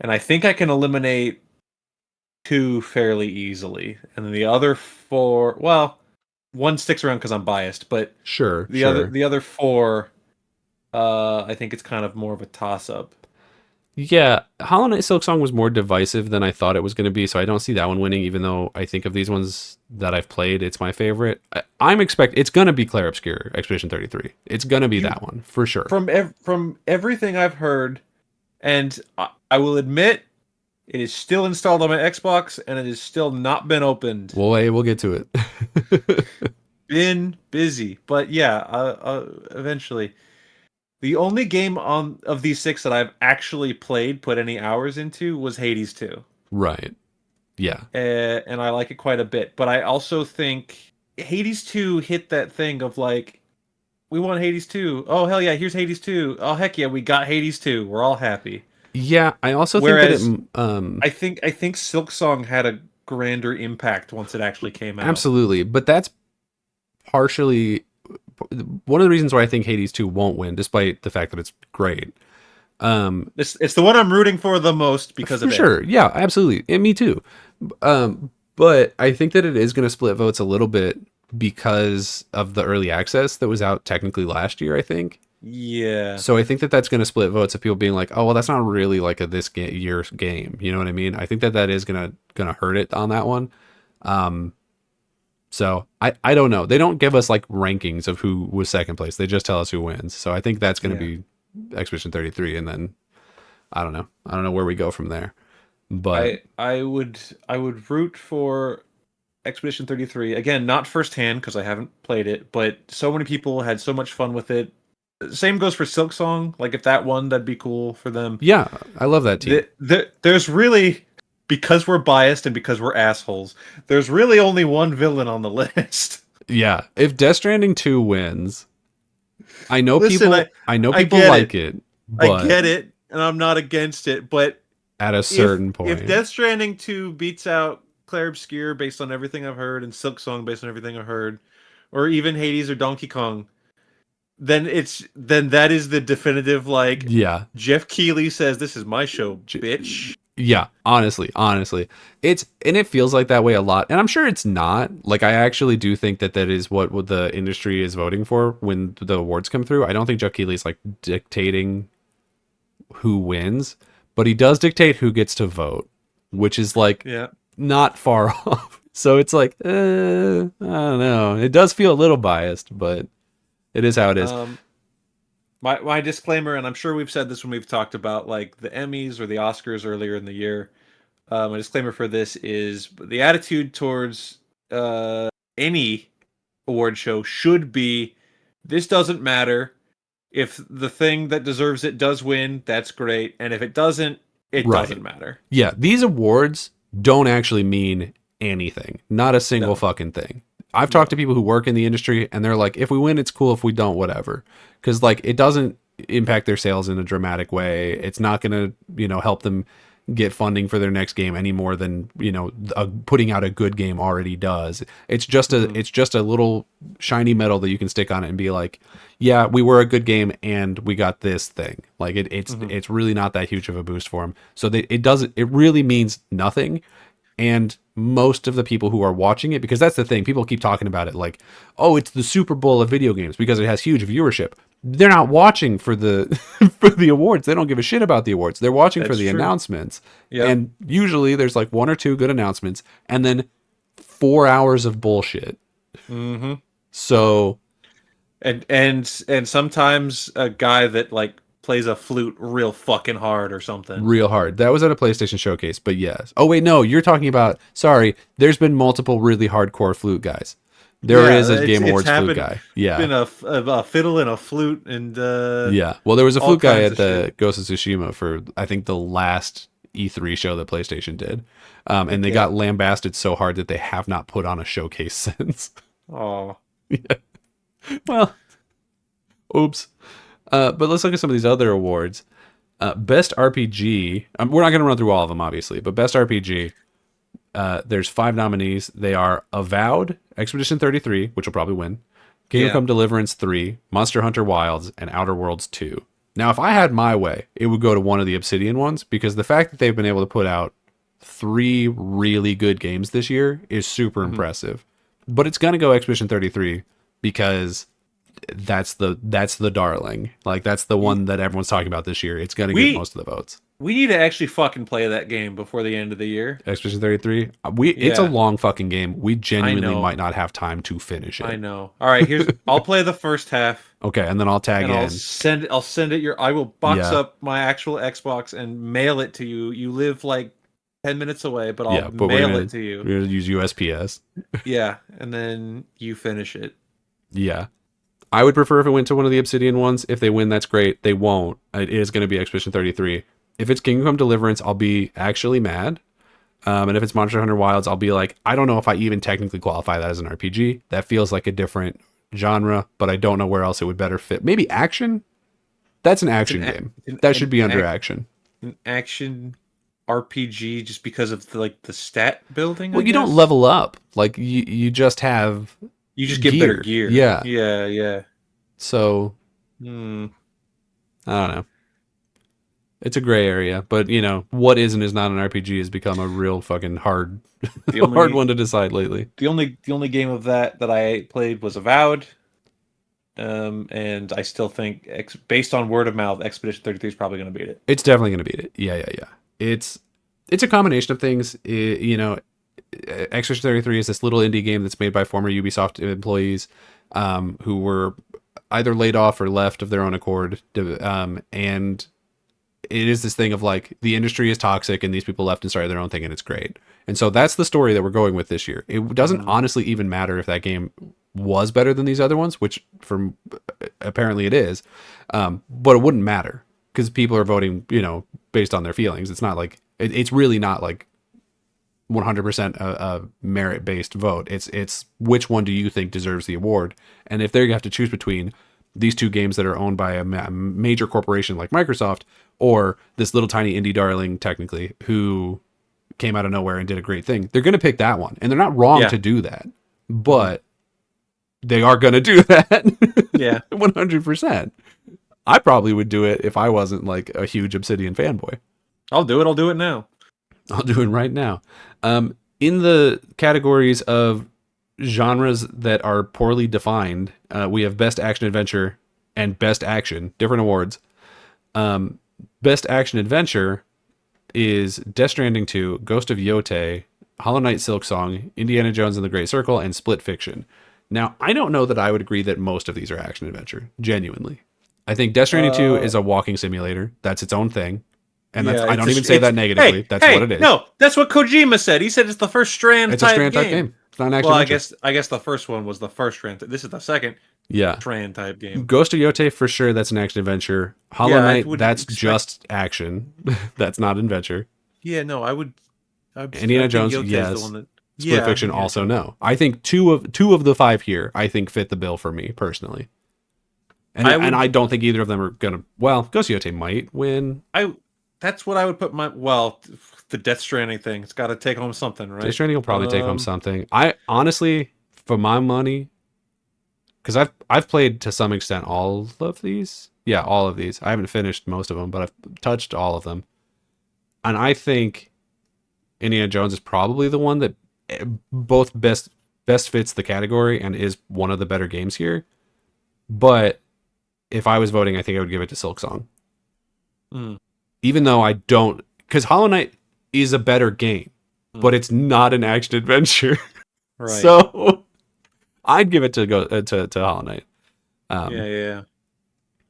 And I think I can eliminate two fairly easily. And then the other four, well, one sticks around because I'm biased, but Sure, the other sure. the other four, I think it's kind of more of a toss up. Yeah, Hollow Knight Silk Song was more divisive than I thought it was going to be, so I don't see that one winning. Even though I think of these ones that I've played, it's my favorite. I'm expect it's going to be Clair Obscur Expedition 33. It's going to be You that one for sure. from everything I've heard, and I will admit, it is still installed on my Xbox and it has still not been opened. Well, hey, we'll get to it. Been busy, but yeah, eventually. The only game on of these six that I've actually played, put any hours into, was Hades 2. Right. Yeah. And I like it quite a bit. But I also think Hades 2 hit that thing of like, we want Hades 2. Oh, hell yeah, here's Hades 2. Oh, heck yeah, we got Hades 2. We're all happy. Yeah, I also think that it Whereas I think Silk Song had a grander impact once it actually came out. absolutely, but that's partially one of the reasons why I think Hades 2 won't win despite the fact that it's great. It's the one I'm rooting for the most because For of Ed. sure. Yeah, absolutely. And me too. But I think that it is going to split votes a little bit because of the early access that was out technically last year, I think. Yeah. So I think that that's going to split votes of people being like, "Oh, well, that's not really like a year's game." You know what I mean? I think that that is gonna hurt it on that one. Um, So I don't know. They don't give us like rankings of who was second place. They just tell us who wins. So I think that's going to Yeah. be Expedition 33, and then I don't know. I don't know where we go from there. But I would root for Expedition 33. Again, not firsthand because I haven't played it, but so many people had so much fun with it. Same goes for Silk Song. Like if that won, that'd be cool for them. yeah, I love that team. There's really, because we're biased and because we're assholes, there's really only one villain on the list. Yeah, if Death Stranding 2 wins, Listen, I know I people get it. like it, I but get it, and I'm not against it. But at a if certain if point, Death Stranding 2 beats out Clair Obscur based on everything I've heard, and Silk Song based on everything I've heard, or even Hades or Donkey Kong, then that is the definitive, like, Yeah. Jeff Keighley says, "This is my show, bitch." Yeah, honestly, it feels like that way a lot, and I'm sure it's not. Like, I actually do think that is what the industry is voting for when the awards come through. I don't think Jeff Keighley's like dictating who wins, but he does dictate who gets to vote, which is like Yeah. not far off. So it's like, I don't know. It does feel a little biased, but it is how it is. My disclaimer, and I'm sure we've said this when we've talked about like the Emmys or the Oscars earlier in the year. My disclaimer for this is the attitude towards any award show should be, this doesn't matter. If the thing that deserves it does win, that's great, and if it doesn't, it Right. doesn't matter. Yeah, these awards don't actually mean anything. Not a single No. fucking thing. I've talked to people who work in the industry, and they're like, if we win, it's cool. If we don't, whatever. Because, like, it doesn't impact their sales in a dramatic way. It's not going to, help them get funding for their next game any more than, putting out a good game already does. It's just a little shiny medal that you can stick on it and be like, yeah, we were a good game and we got this thing. Like, it's really not that huge of a boost for them. So it really means nothing. And most of the people who are watching it, because that's the thing, people keep talking about it like, oh, it's the Super Bowl of video games because it has huge viewership. They're not watching for the for the awards. They don't give a shit about the awards. They're watching for the announcements. Yep. And usually there's like one or two good announcements and then 4 hours of bullshit. Mm-hmm. So and sometimes a guy that like plays a flute real fucking hard or something. Real hard. That was at a PlayStation showcase, but yes. Oh wait, no, you're talking about, sorry, there's been multiple really hardcore flute guys. There is a Game Awards flute guy. Yeah. Been a fiddle and a flute and yeah. Well, there was a flute guy at the shit. Ghost of Tsushima for I think the last E3 show that PlayStation did. And they got lambasted so hard that they have not put on a showcase since. Oh. Yeah. Well, oops. But let's look at some of these other awards. Best RPG. We're not going to run through all of them, obviously, but Best RPG. There's 5 nominees. They are Avowed, Expedition 33, which will probably win, Kingdom Come Deliverance 3, Monster Hunter Wilds, and Outer Worlds 2. Now, if I had my way, it would go to one of the Obsidian ones, because the fact that they've been able to put out 3 really good games this year is super impressive. But it's going to go Expedition 33 because that's the darling. Like, that's the one that everyone's talking about this year. It's going to get most of the votes. We need to actually fucking play that game before the end of the year. Expedition 33. It's a long fucking game. We genuinely might not have time to finish it. I know. All right, I'll play the first half. Okay, and then I'll tag in. I'll send it I will box up my actual Xbox and mail it to you. You live like 10 minutes away, but I'll mail it to you. We're going to use USPS. Yeah, and then you finish it. Yeah. I would prefer if it went to one of the Obsidian ones. If they win, that's great. They won't. It is going to be Expedition 33. If it's Kingdom Come Deliverance, I'll be actually mad. And if it's Monster Hunter Wilds, I'll be like, I don't know if I even technically qualify that as an RPG. That feels like a different genre, but I don't know where else it would better fit. Maybe action? That's an action game. That should be under action. An action RPG just because of the stat building? Well, you don't level up. Like, you just have... You just get better gear. Yeah. Yeah. So, I don't know. It's a gray area, but what is and is not an RPG has become a real fucking hard one to decide lately. The only game of that I played was Avowed. And I still think based on word of mouth, Expedition 33 is probably going to beat it. It's definitely going to beat it. Yeah. It's a combination of things. Expedition 33 is this little indie game that's made by former Ubisoft employees who were either laid off or left of their own accord. And it is this thing of like, the industry is toxic and these people left and started their own thing and it's great. And so that's the story that we're going with this year. It doesn't honestly even matter if that game was better than these other ones, which apparently it is. But it wouldn't matter because people are voting, based on their feelings. It's not like, it's really not like 100% a merit-based vote. It's which one do you think deserves the award? And if they have to choose between these two games that are owned by a major corporation like Microsoft or this little tiny indie darling, technically, who came out of nowhere and did a great thing, they're going to pick that one. And they're not wrong Yeah. to do that. Mhm. But they are going to do that. Yeah. 100%. I probably would do it if I wasn't like a huge Obsidian fanboy. I'll do it. I'll do it now. I'll do it right now. In the categories of genres that are poorly defined, we have Best Action Adventure and Best Action, different awards. Best Action Adventure is Death Stranding 2, Ghost of Yotei, Hollow Knight Silk Song, Indiana Jones and the Great Circle, and Split Fiction. Now, I don't know that I would agree that most of these are action adventure, genuinely. I think Death Stranding 2 is a walking simulator. That's its own thing. And that's, I don't even say that negatively. That's what it is. No, that's what Kojima said. He said it's the first Strand It's type a Strand game. type game. It's not an action Well, adventure. I guess the first one was the first Strand. This is the second Yeah. Strand type game. Ghost of Yotei, for sure, that's an action adventure. Hollow Knight, that's just action. That's not adventure. Yeah, no, I would Indiana Jones, Yote's yes. the one that, Split Fiction, also no. I think two of the five here, I think, fit the bill for me, personally. And I don't think either of them are gonna. Well, Ghost of Yotei might win. That's what I would put the Death Stranding thing. It's got to take home something, right? Death Stranding will probably take home something. I honestly, for my money, because I've played to some extent all of these. Yeah, all of these. I haven't finished most of them, but I've touched all of them. And I think Indiana Jones is probably the one that both best fits the category and is one of the better games here. But if I was voting, I think I would give it to Silk Song. Even though I don't, because Hollow Knight is a better game, but it's not an action adventure. Right. So I'd give it to Hollow Knight. Yeah.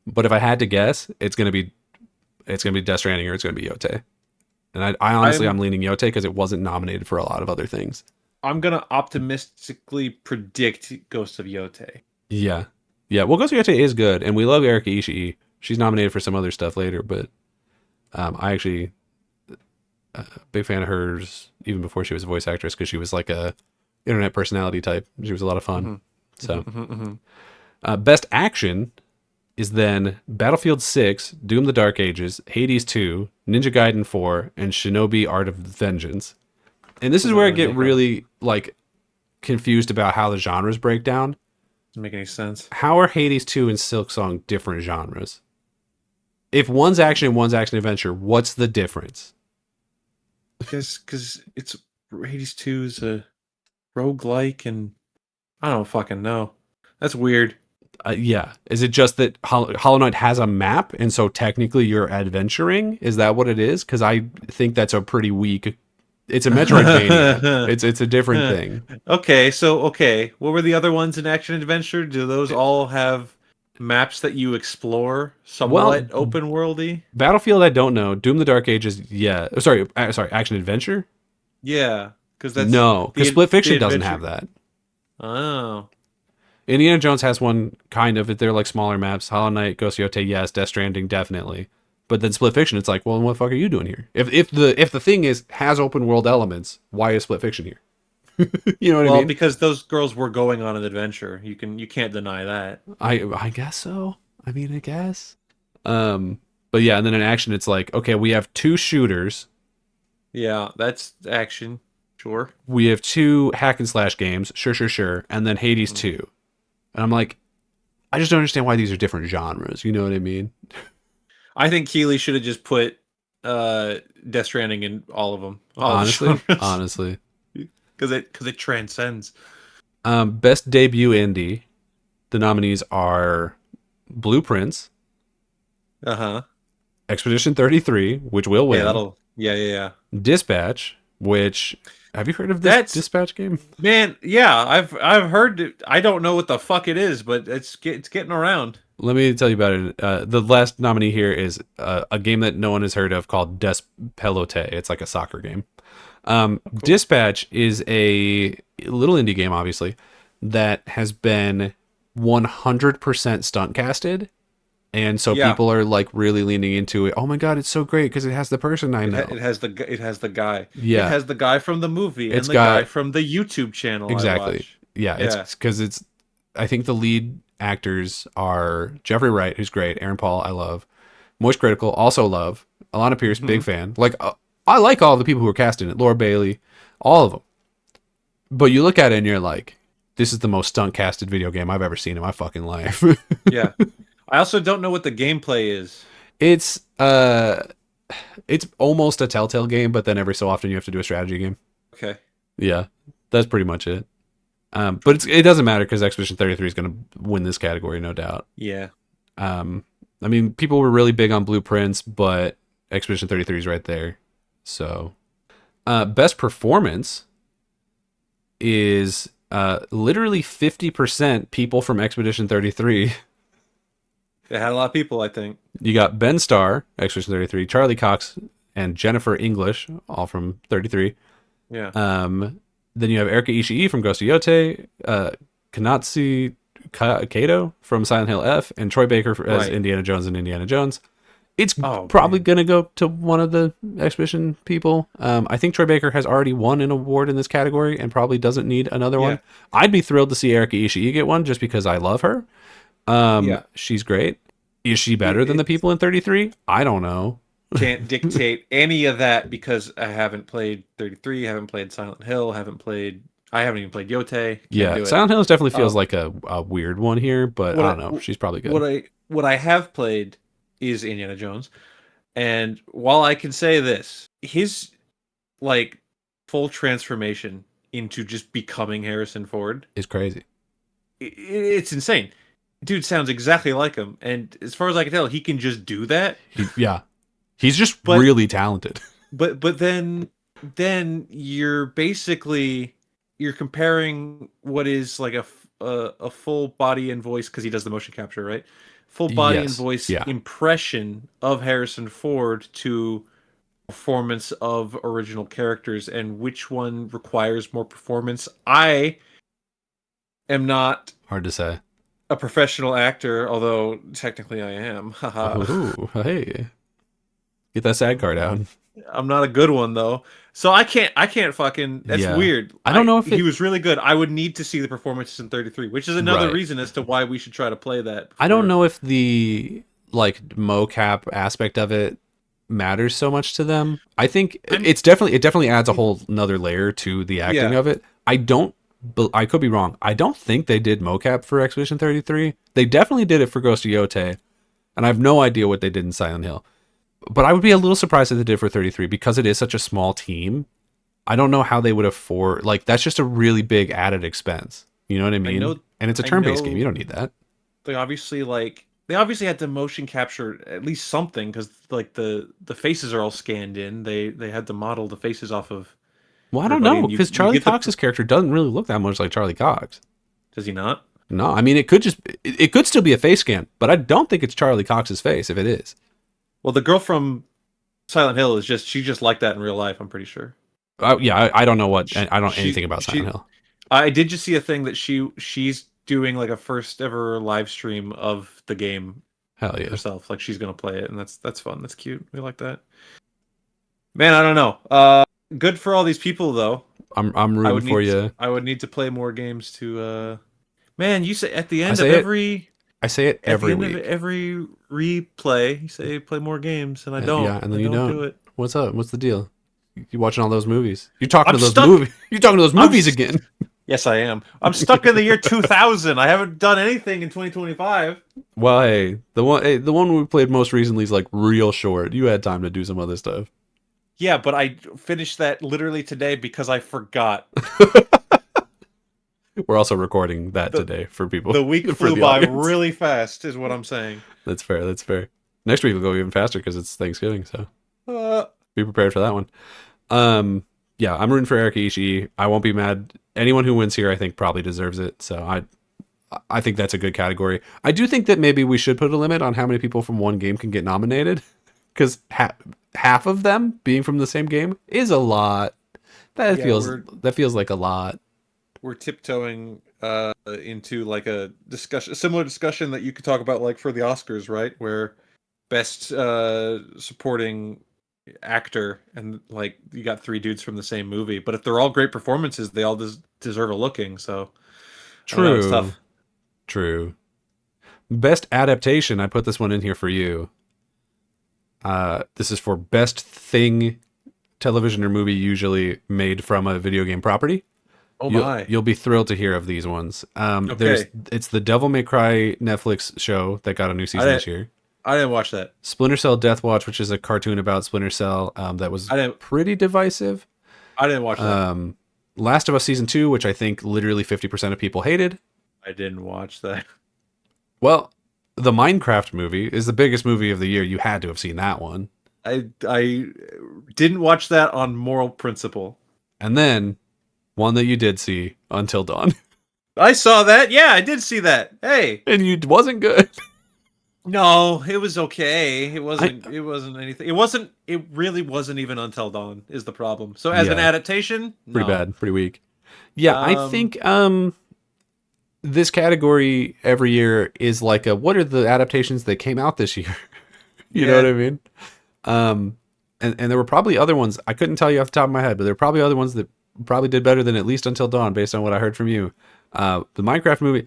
But if I had to guess, it's gonna be Death Stranding or it's gonna be Yotei. And I honestly, I'm leaning Yotei because it wasn't nominated for a lot of other things. I'm gonna optimistically predict Ghost of Yotei. Yeah. Well, Ghost of Yotei is good, and we love Erika Ishii. She's nominated for some other stuff later, but I actually big fan of hers even before she was a voice actress because she was like a internet personality type. She was a lot of fun. So, best action is then Battlefield 6, Doom: The Dark Ages, Hades 2, Ninja Gaiden 4, and Shinobi: Art of Vengeance. And this is where I get really like confused about how the genres break down. Doesn't make any sense. How are Hades 2 and Silk Song different genres? If one's action and one's action adventure, what's the difference? Because it's Hades 2 is a roguelike, and I don't fucking know. That's weird. Yeah. Is it just that Hollow Knight has a map, and so technically you're adventuring? Is that what it is? Because I think that's a pretty weak... It's a Metroidvania. It's a different thing. Okay. What were the other ones in action adventure? Do those all have maps that you explore, somewhat open worldy? Battlefield, I don't know. Doom: The Dark Ages, yeah. Sorry, action adventure? Yeah, because Split Fiction doesn't have that. Oh. Indiana Jones has one kind of. They're like smaller maps. Hollow Knight, Ghost of Yotei, yes. Death Stranding, definitely. But then Split Fiction, it's like, well, what the fuck are you doing here? If the thing has open world elements, why is Split Fiction here? You know what I mean? Well, because those girls were going on an adventure. You can't deny that. I guess so. I mean, I guess. But yeah, and then in action, it's like, okay, we have 2 shooters. Yeah, that's action. Sure. We have 2 hack and slash games. Sure. And then Hades 2. And I'm like, I just don't understand why these are different genres. You know what I mean? I think Keeley should have just put Death Stranding in all of them. Honestly. Because it transcends. Best debut indie. The nominees are Blueprints. Expedition 33, which will win. Yeah. Dispatch, which... Have you heard of this Dispatch game? Man, yeah, I've heard it. I don't know what the fuck it is, but it's getting around. Let me tell you about it. The last nominee here is a game that no one has heard of called Des Pelote. It's like a soccer game. Cool. Dispatch is a little indie game, obviously, that has been 100% stunt casted. And so people are like really leaning into it. Oh my god, it's so great because it has the person I know. It has the guy. Yeah, it has the guy from the movie it's and the guy from the YouTube channel. Exactly. Yeah, it's because it's. I think the lead actors are Jeffrey Wright, who's great. Aaron Paul, I love. Moist Critical, also love. Alana Pierce, big fan. Like I like all the people who are casting it, Laura Bailey, all of them. But you look at it and you're like, this is the most stunt casted video game I've ever seen in my fucking life. Yeah. I also don't know what the gameplay is. it's it's almost a Telltale game, but then every so often you have to do a strategy game. Okay. Yeah, that's pretty much it. But it doesn't matter because Expedition 33 is going to win this category, no doubt. Yeah. I mean, people were really big on blueprints, but Expedition 33 is right there. So, best performance is literally 50% people from Expedition 33. It had a lot of people, I think. You got Ben Starr, Expedition 33, Charlie Cox, and Jennifer English, all from 33. Yeah. Then you have Erika Ishii from Ghost of Yote, Kanatsu Kato from Silent Hill F, and Troy Baker as Right. Indiana Jones and Indiana Jones. It's Oh, probably man. going to go to one of the Expedition people. I think Troy Baker has already won an award in this category and probably doesn't need another Yeah. one. I'd be thrilled to see Erika Ishii get one just because I love her. Yeah. She's great. Is she better than the people in 33? I don't know. Can't dictate any of that because I haven't played 33, haven't played Silent Hill, I haven't even played Yote. Can't Yeah, do it. Silent Hills definitely feels Um, like a weird one here, but I what don't know. She's probably good. what I have played is Indiana Jones, and while I can say this, his like full transformation into just becoming Harrison Ford, It's crazy. it's insane. Dude sounds exactly like him, and as far as I can tell, he can just do that. Yeah, he's just But- really talented. But then you're basically comparing what is like a full body and voice, because he does the motion capture, right? Full body and Yes, voice yeah. impression of Harrison Ford to performance of original characters, and which one requires more performance. I am not Hard to say. a professional actor, although technically I am. Haha. Ooh, hey, get that SAG card out. I'm not a good one though. So I can't fucking, that's Yeah. weird. I don't know if he it- was really good. I would need to see the performances in 33, which is another Right. reason as to why we should try to play that. I don't know if the like mocap aspect of it matters so much to them. I think it definitely adds a whole another layer to the acting Yeah. of it. I could be wrong. I don't think they did mocap for Expedition 33. They definitely did it for Ghost of Yote, and I have no idea what they did in Silent Hill. But I would be a little surprised if they did for 33 because it is such a small team. I don't know how they would afford, like, that's just a really big added expense. You know what I mean? know- And it's a I turn-based know- game. You don't need that. They obviously had to motion capture at least something, because like the faces are all scanned in. They had to model the faces off of. Well, I don't Everybody, know and you because Charlie get the- Cox's character doesn't really look that much like Charlie Cox. Does he not? No, I mean it could still be a face scan, but I don't think it's Charlie Cox's face if it is. Well, the girl from Silent Hill is she's just like that in real life. I'm pretty sure. Yeah, I don't know what I don't know She- anything about she- Silent Hill. I did just see a thing that she's doing like a first ever live stream of the game Hell yeah. herself. Like she's gonna play it, and that's fun. That's cute. We like that. Man, I don't know. Good for all these people though. I'm I rooting would for need you. I would need to play more games to. Man, you say at the end of say it every I say it every at the end week. of every replay, you say play more games, and I don't. Yeah, and then I you don't don't. do it. What's up? What's the deal? You watching all those movies? You're talking I'm to those stuck- movies. You're talking to those I'm movies st- again. Yes, I am. I'm stuck in the year 2000. I haven't done anything in 2025. Well, hey, the one we played most recently is like real short. You had time to do some other stuff. Yeah, but I finished that literally today because I forgot. We're also recording that The- today for people. The week for flew the by audience. really fast, is what I'm saying. That's fair. That's fair. Next week will go even faster because it's Thanksgiving. So Uh, be prepared for that one. Yeah, I'm rooting for Erika Ishii. I won't be mad. Anyone who wins here, I think, probably deserves it. So I think that's a good category. I do think that maybe we should put a limit on how many people from one game can get nominated, because half of them being from the same game is a lot. That Yeah, feels like a lot. we're tiptoeing into like a similar discussion that you could talk about, like for the Oscars, right? Where best supporting actor, and like you got three dudes from the same movie, but if they're all great performances, they all deserve a looking. So I don't know, it's True. tough. True. Best adaptation. I put this one in here for you. This is for best thing television or movie usually made from a video game property, Oh you'll my. you'll be thrilled to hear of these ones. Okay. It's the Devil May Cry Netflix show that got a new I season didn't this year. I didn't watch that. Splinter Cell Death Watch, which is a cartoon about Splinter Cell, that was I didn't pretty divisive. I didn't watch that. Last of Us season 2, which I think literally 50% of people hated. I didn't watch that. Well, the Minecraft movie is the biggest movie of the year. You had to have seen that one. I didn't watch that on moral principle. And then one that you did see, Until Dawn. I saw that. Yeah, I did see that. Hey. And you wasn't good. No, it was okay. It wasn't anything. It really wasn't even Until Dawn is the problem. So as an Yeah. adaptation, Pretty no. bad, pretty weak. Yeah, I Um, think this category every year is like a what are the adaptations that came out this year? You know Yeah. what I mean? And there were probably other ones. I couldn't tell you off the top of my head, but there were probably other ones that probably did better than at least Until Dawn, based on what I heard from you. The Minecraft movie.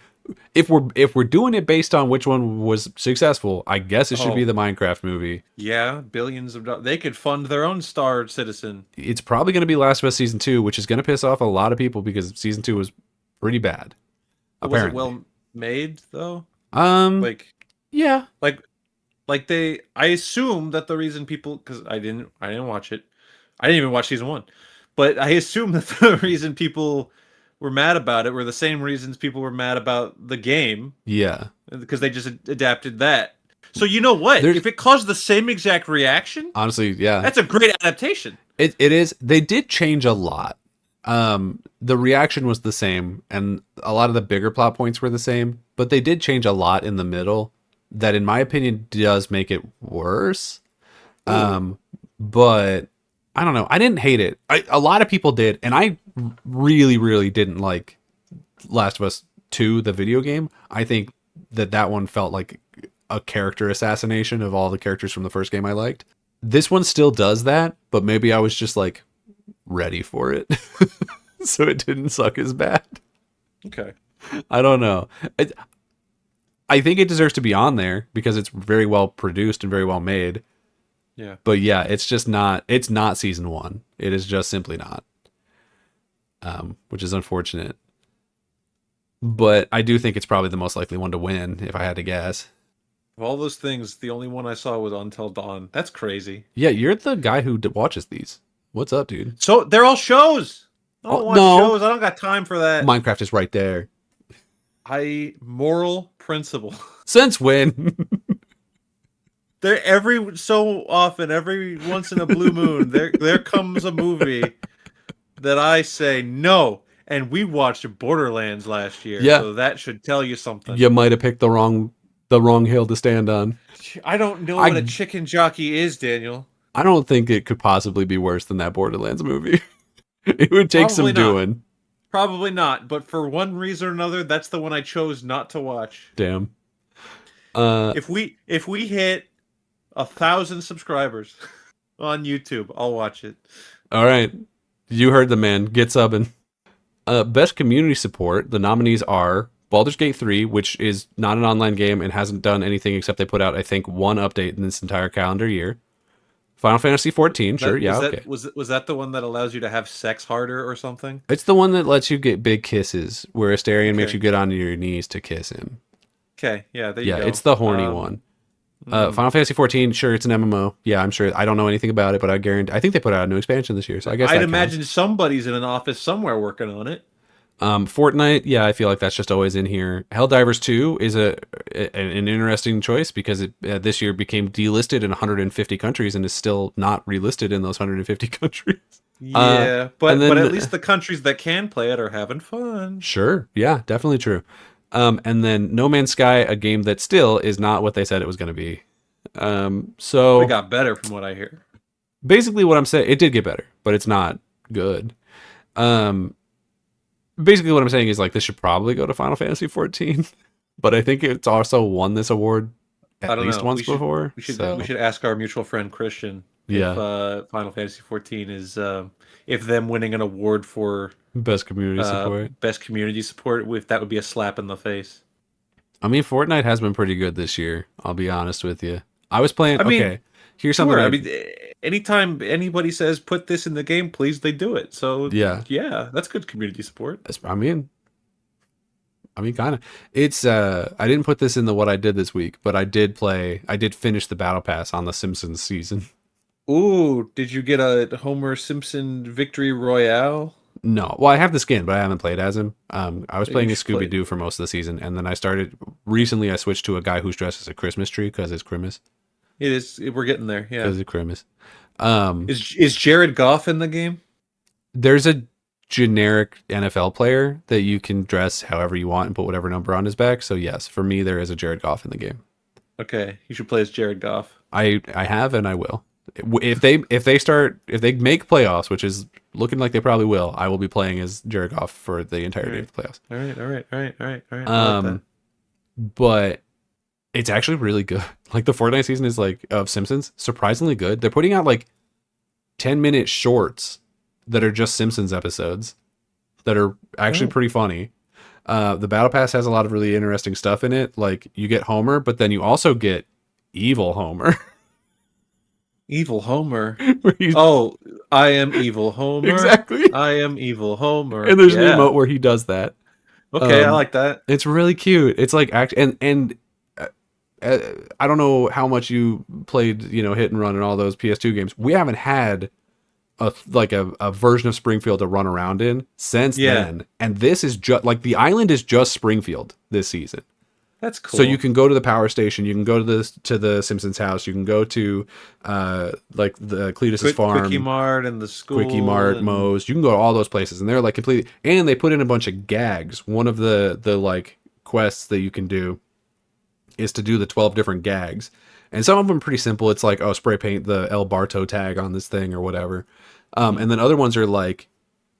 If we're doing it based on which one was successful, I guess it should be Oh. the Minecraft movie. Yeah, billions of dollars. They could fund their own Star Citizen. It's probably going to be Last of Us season 2, which is going to piss off a lot of people because season 2 was pretty bad. But was it Apparently, well made though? um, Like yeah, like they I assume that the reason people cuz I didn't watch it. I didn't even watch season 1. But I assume that the reason people were mad about it were the same reasons people were mad about the game yeah. because they just adapted that. So you know what? There's If it caused the same exact reaction, honestly, yeah, that's a great adaptation. it is. They did change a lot. The reaction was the same, and a lot of the bigger plot points were the same, but they did change a lot in the middle. That, in my opinion, does make it worse. Ooh. But I don't know. I didn't hate it. A lot of people did, and I really, really didn't like Last of Us 2, the video game. I think that one felt like a character assassination of all the characters from the first game I liked. This one still does that, but maybe I was just like ready for it. So it didn't suck as bad. Okay. I don't know. I think it deserves to be on there because it's very well produced and very well made. Yeah. But yeah, it's not season 1. It is just simply not. Which is unfortunate. But I do think it's probably the most likely one to win, if I had to guess. Of all those things, the only one I saw was Until Dawn. That's crazy. Yeah, you're the guy who watches these. What's up, dude? So they're all shows. I don't Oh, watch no. shows. I don't got time for that. Minecraft is right there. Moral principle. Since when? There every so often, every once in a blue moon, there comes a movie that I say no. And we watched Borderlands last year, Yeah. so that should tell you something. You might have picked the wrong hill to stand on. I don't know what a chicken jockey is, Daniel. I don't think it could possibly be worse than that Borderlands movie. It would take some Probably not. doing. Probably not, but for one reason or another, that's the one I chose not to watch. Damn. If we hit 1,000 subscribers on YouTube, I'll watch it. All right. You heard the man. Get subbing. Best community support. The nominees are Baldur's Gate 3, which is not an online game and hasn't done anything except they put out, I think, one update in this entire calendar year. Final Fantasy 14, sure, yeah, okay. Was that the one that allows you to have sex harder or something? It's the one that lets you get big kisses, where Astarion makes Okay. you get on your knees to kiss him. Okay, yeah, there you Yeah, go. it's the horny one. Final Fantasy 14, sure, it's an MMO. Yeah, I'm sure. I don't know anything about it, but I guarantee. I think they put out a new expansion this year, so I guess I'd that imagine somebody's in an office somewhere working on it. Fortnite, yeah, I feel like that's just always in here. Helldivers 2 is an interesting choice because it this year became delisted in 150 countries and is still not relisted in those 150 countries. Yeah, but and then- at least the countries that can play it are having fun. Sure, yeah, definitely true. And then No Man's Sky, a game that still is not what they said it was going to be. So It got better from what I hear. basically what I'm saying, it did get better, but it's not good. Basically what I'm saying is like this should probably go to Final Fantasy 14, but I think it's also won this award I at don't least know. once before. We should so. ask our mutual friend Christian Yeah. if Final Fantasy 14 is if them winning an award for Best community support. best community support, if that would be a slap in the face. I mean, Fortnite has been pretty good this year. I'll be honest with you. I was playing. I mean, okay, here's something. Sure, I, I mean, anytime anybody says put this in the game, please, they do it. So Yeah, yeah, that's good community support. I mean, kind of. It's I didn't put this in the what I did this week, but I did play. I did finish the battle pass on the Simpsons season. Ooh, did you get a Homer Simpson victory royale? No, well, I have the skin, but I haven't played as him. I was You playing as should play. Scooby Doo for most of the season, and then I started recently. I switched to a guy who's dressed as a Christmas tree because it's Christmas. It is. We're getting there. Yeah. Because it's Christmas. Um, Is Jared Goff in the game? there's a generic NFL player that you can dress however you want and put whatever number on his back. So yes, for me, there is a Jared Goff in the game. Okay, you should play as Jared Goff. I have and I will. If they make playoffs, which is looking like they probably will, I will be playing as Jared Goff for the entirety of the playoffs. All right, all right, all right, all right, all right. I like that. But it's actually really good. Like the Fortnite season is like of Simpsons, surprisingly good. They're putting out like 10-minute shorts that are just Simpsons episodes that are actually pretty funny. The Battle Pass has a lot of really interesting stuff in it. Like you get Homer, but then you also get evil Homer. Evil Homer. Where he's- Oh, I am evil Homer. Exactly. I am evil Homer. And there's an Yeah. emote where he does that. Okay, I like that. It's really cute. It's like I don't know how much you played, Hit and Run and all those PS2 games. We haven't had a version of Springfield to run around in since then. And this is just like the island is just Springfield this season. That's cool. So you can go to the power station, you can go to the Simpsons house, you can go to like the Cletus's farm, Quickie Mart and the school, Quickie Mart, Moe's. You can go to all those places, and they're like completely. And they put in a bunch of gags. One of the like quests that you can do is to do the 12 different gags, and some of them are pretty simple. It's like, oh, spray paint the El Barto tag on this thing or whatever. And then other ones are like,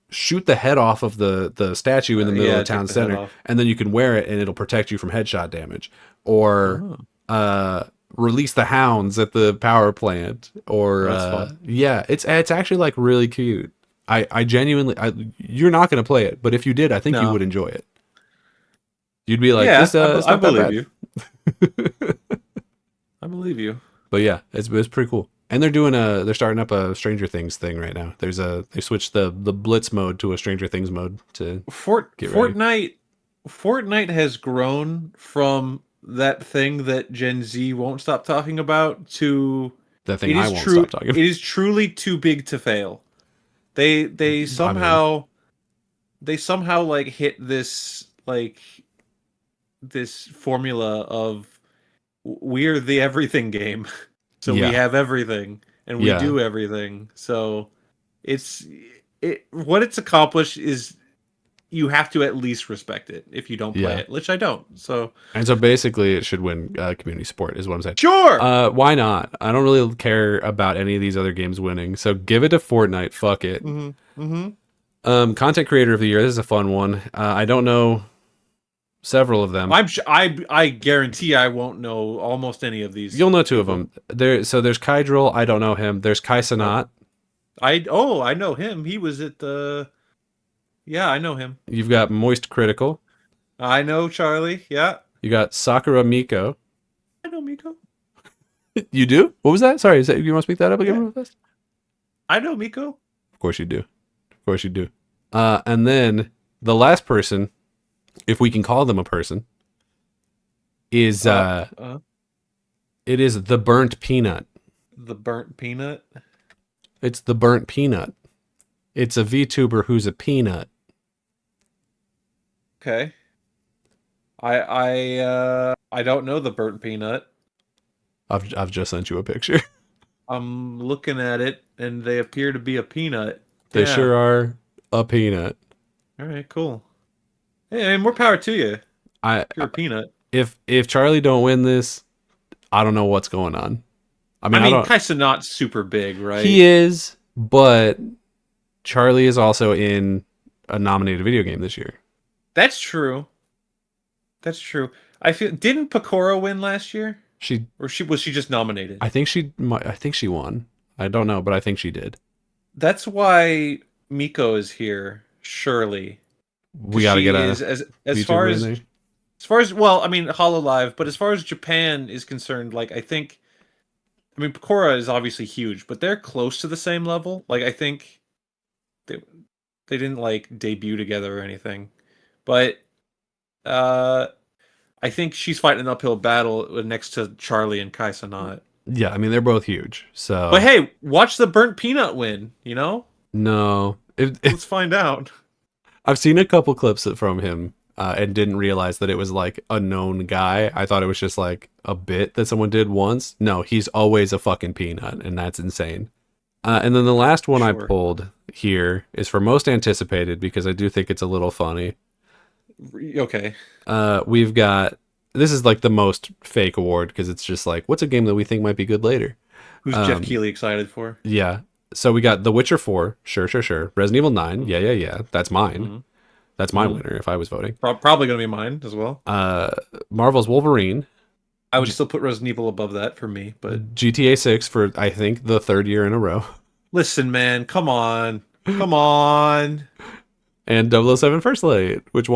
shoot the head off of the statue in the middle of the town center, and then you can wear it and it'll protect you from headshot damage. Or release the hounds at the power plant. Or yeah, it's actually like really cute. I genuinely, you're not going to play it, but if you did, I think you would enjoy it. You'd be like, yeah, this, I believe you. I believe you. But yeah, it's pretty cool. And they're starting up a Stranger Things thing right now. They switched the Blitz mode to a Stranger Things mode to get ready. Fortnite has grown from that thing that Gen Z won't stop talking about to that thing I won't stop talking about. It is truly too big to fail. They somehow like hit this this formula of we're the everything game. So we have everything and we do everything. So what it's accomplished is you have to at least respect it if you don't play it, which I don't. So basically it should win community support is what I'm saying. Sure. Why not? I don't really care about any of these other games winning. So give it to Fortnite. Fuck it. Content creator of the year. This is a fun one. I don't know several of them. I guarantee I won't know almost any of these. You'll know two of them. There's Kydril. I don't know him. There's Kai Sanat. I know him. He was at the. Yeah, I know him. You've got Moist Critical. I know Charlie. Yeah. You got Sakura Miko. I know Miko. You do? What was that? Sorry, you want to speak that up again real fast? I know Miko. Of course you do. Of course you do. And then the last person, if we can call them a person, is it is the Burnt Peanut. The Burnt Peanut? It's the Burnt Peanut. It's a VTuber who's a peanut. Okay. I don't know the Burnt Peanut. I've just sent you a picture. I'm looking at it and they appear to be a peanut. They sure are a peanut. All right, cool. Hey, I mean, more power to you. You're a peanut. If Charlie don't win this, I don't know what's going on. I mean Kaisa not super big, right? He is, but Charlie is also in a nominated video game this year. That's true. That's true. Didn't Pecora win last year? Was she just nominated? I think she won. I don't know, but I think she did. That's why Miko is here. Surely. We got to get as far as well, I mean, HoloLive, but as far as Japan is concerned, like I think I mean, Pecora is obviously huge, but they're close to the same level. Like, I think they they didn't like debut together or anything, but uh, I think she's fighting an uphill battle next to Charlie and Kai Cenat. Yeah, I mean they're both huge. But So hey, watch the burnt peanut win. You know, no, let's find out. I've seen a couple clips from him and didn't realize that it was like a known guy. I thought it was just like a bit that someone did once. No, he's always a fucking peanut, and that's insane. And then the last one I Sure. pulled here is for most anticipated because I do think it's a little funny. Okay. We've got this is like the most fake award because it's just like what's a game that we think might be good later. Who's Jeff Keighley excited for? Yeah. So we got The Witcher 4, sure. Resident Evil 9, yeah. That's mine. Mm-hmm. That's my winner if I was voting. Probably going to be mine as well. Marvel's Wolverine, I would still put Resident Evil above that for me, but GTA 6 for I think the third year in a row, listen, man, come on. Come on. and 007 First Light, which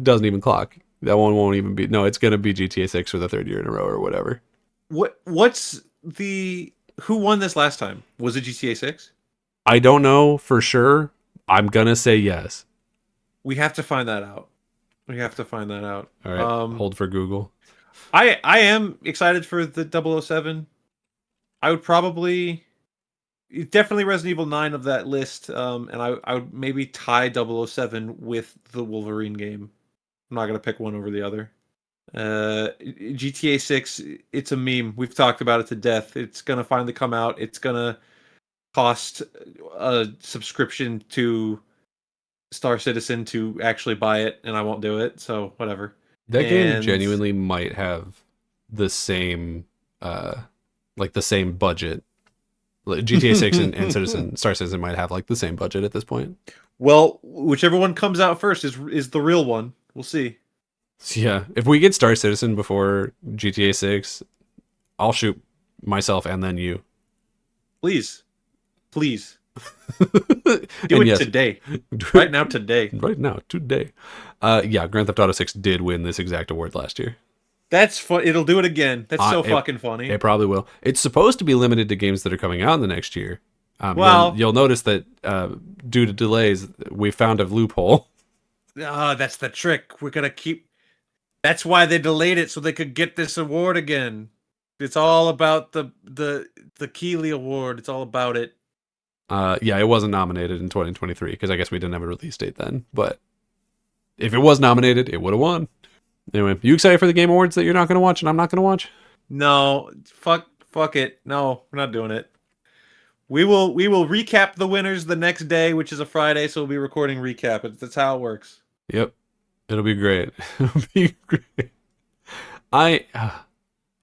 doesn't even clock. That one won't even be. No, it's gonna be GTA 6 for the third year in a row or whatever. What's the who won this last time? Was it GTA 6? I don't know for sure. I'm gonna say yes. We have to find that out. We have to find that out. All right, hold for Google. I am excited for the 007. I would probably definitely Resident Evil 9 of that list, and I would maybe tie 007 with the Wolverine game. I'm not gonna pick one over the other. GTA 6, it's a meme. We've talked about it to death. It's gonna finally come out. It's gonna cost a subscription to Star Citizen to actually buy it, and I won't do it. So whatever. That game genuinely might have the same, like the same budget. Like GTA 6 and Star Citizen might have like the same budget at this point. Well, whichever one comes out first is the real one. We'll see. Yeah, if we get Star Citizen before GTA 6, I'll shoot myself and then you. Please. Do it today. Right now, today. Right now, today. Yeah, Grand Theft Auto 6 did win this exact award last year. That's fun. It'll do it again. That's so fucking funny. It probably will. It's supposed to be limited to games that are coming out in the next year. Well, you'll notice that due to delays, we found a loophole. That's the trick. We're gonna keep. That's why they delayed it so they could get this award again. It's all about the Keighley Award. It's all about it. Yeah, it wasn't nominated in 2023 because I guess we didn't have a release date then. But if it was nominated, it would have won. Anyway, you excited for the Game Awards that you're not going to watch and I'm not going to watch? No, fuck it. No, we're not doing it. We will recap the winners the next day, which is a Friday, so we'll be recording recap. That's how it works. Yep, it'll be great. It'll be great. I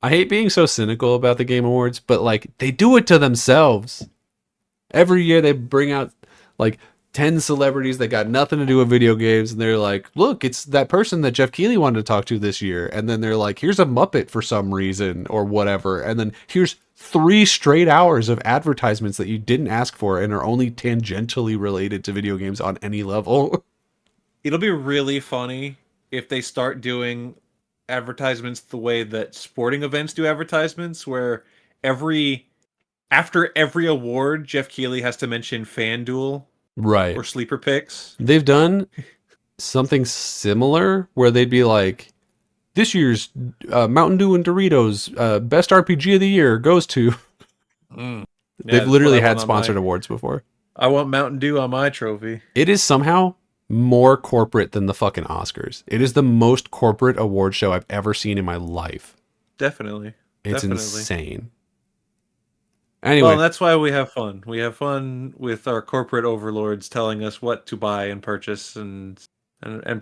hate being so cynical about the Game Awards, but like they do it to themselves. Every year they bring out like 10 celebrities that got nothing to do with video games, and they're like, look, it's that person that Jeff Keighley wanted to talk to this year. And then they're like, here's a Muppet for some reason or whatever. And then here's 3 straight hours of advertisements that you didn't ask for and are only tangentially related to video games on any level. It'll be really funny if they start doing advertisements the way that sporting events do advertisements, where after every award, Jeff Keighley has to mention FanDuel. Right. Or sleeper picks. They've done something similar where they'd be like, this year's Mountain Dew and Doritos best RPG of the year goes to. Yeah, they've literally had sponsored awards before. I want Mountain Dew on my trophy. It is somehow more corporate than the fucking Oscars. It is the most corporate award show I've ever seen in my life. Definitely. It's insane. Anyway. Well, that's why we have fun. We have fun with our corporate overlords telling us what to buy and purchase, and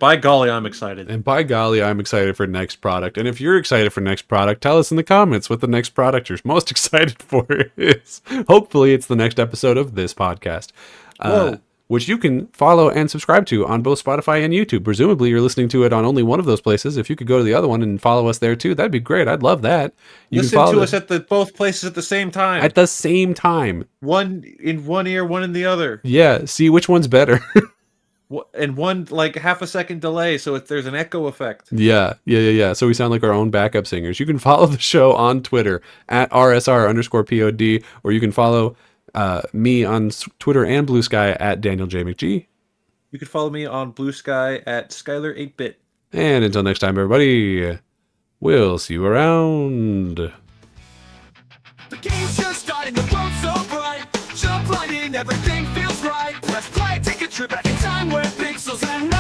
by golly, I'm excited. And by golly, I'm excited for next product. And if you're excited for next product, tell us in the comments what the next product you're most excited for is. Hopefully, it's the next episode of this podcast. Which you can follow and subscribe to on both Spotify and YouTube. Presumably, you're listening to it on only one of those places. If you could go to the other one and follow us there too, that'd be great. I'd love that. You Listen to us at both places at the same time. At the same time. One in one ear, one in the other. Yeah, see which one's better. And one like half a second delay, so there's an echo effect. Yeah. So we sound like our own backup singers. You can follow the show on Twitter at rsr_pod, or you can follow me on Twitter and Blue Sky at Daniel J. McGee. You can follow me on Blue Sky at Skyler8bit. And until next time, everybody, we'll see you around. The game's just starting, the world's so bright. Jump right in, everything feels right. Let's play, take a trip back in time where pixels and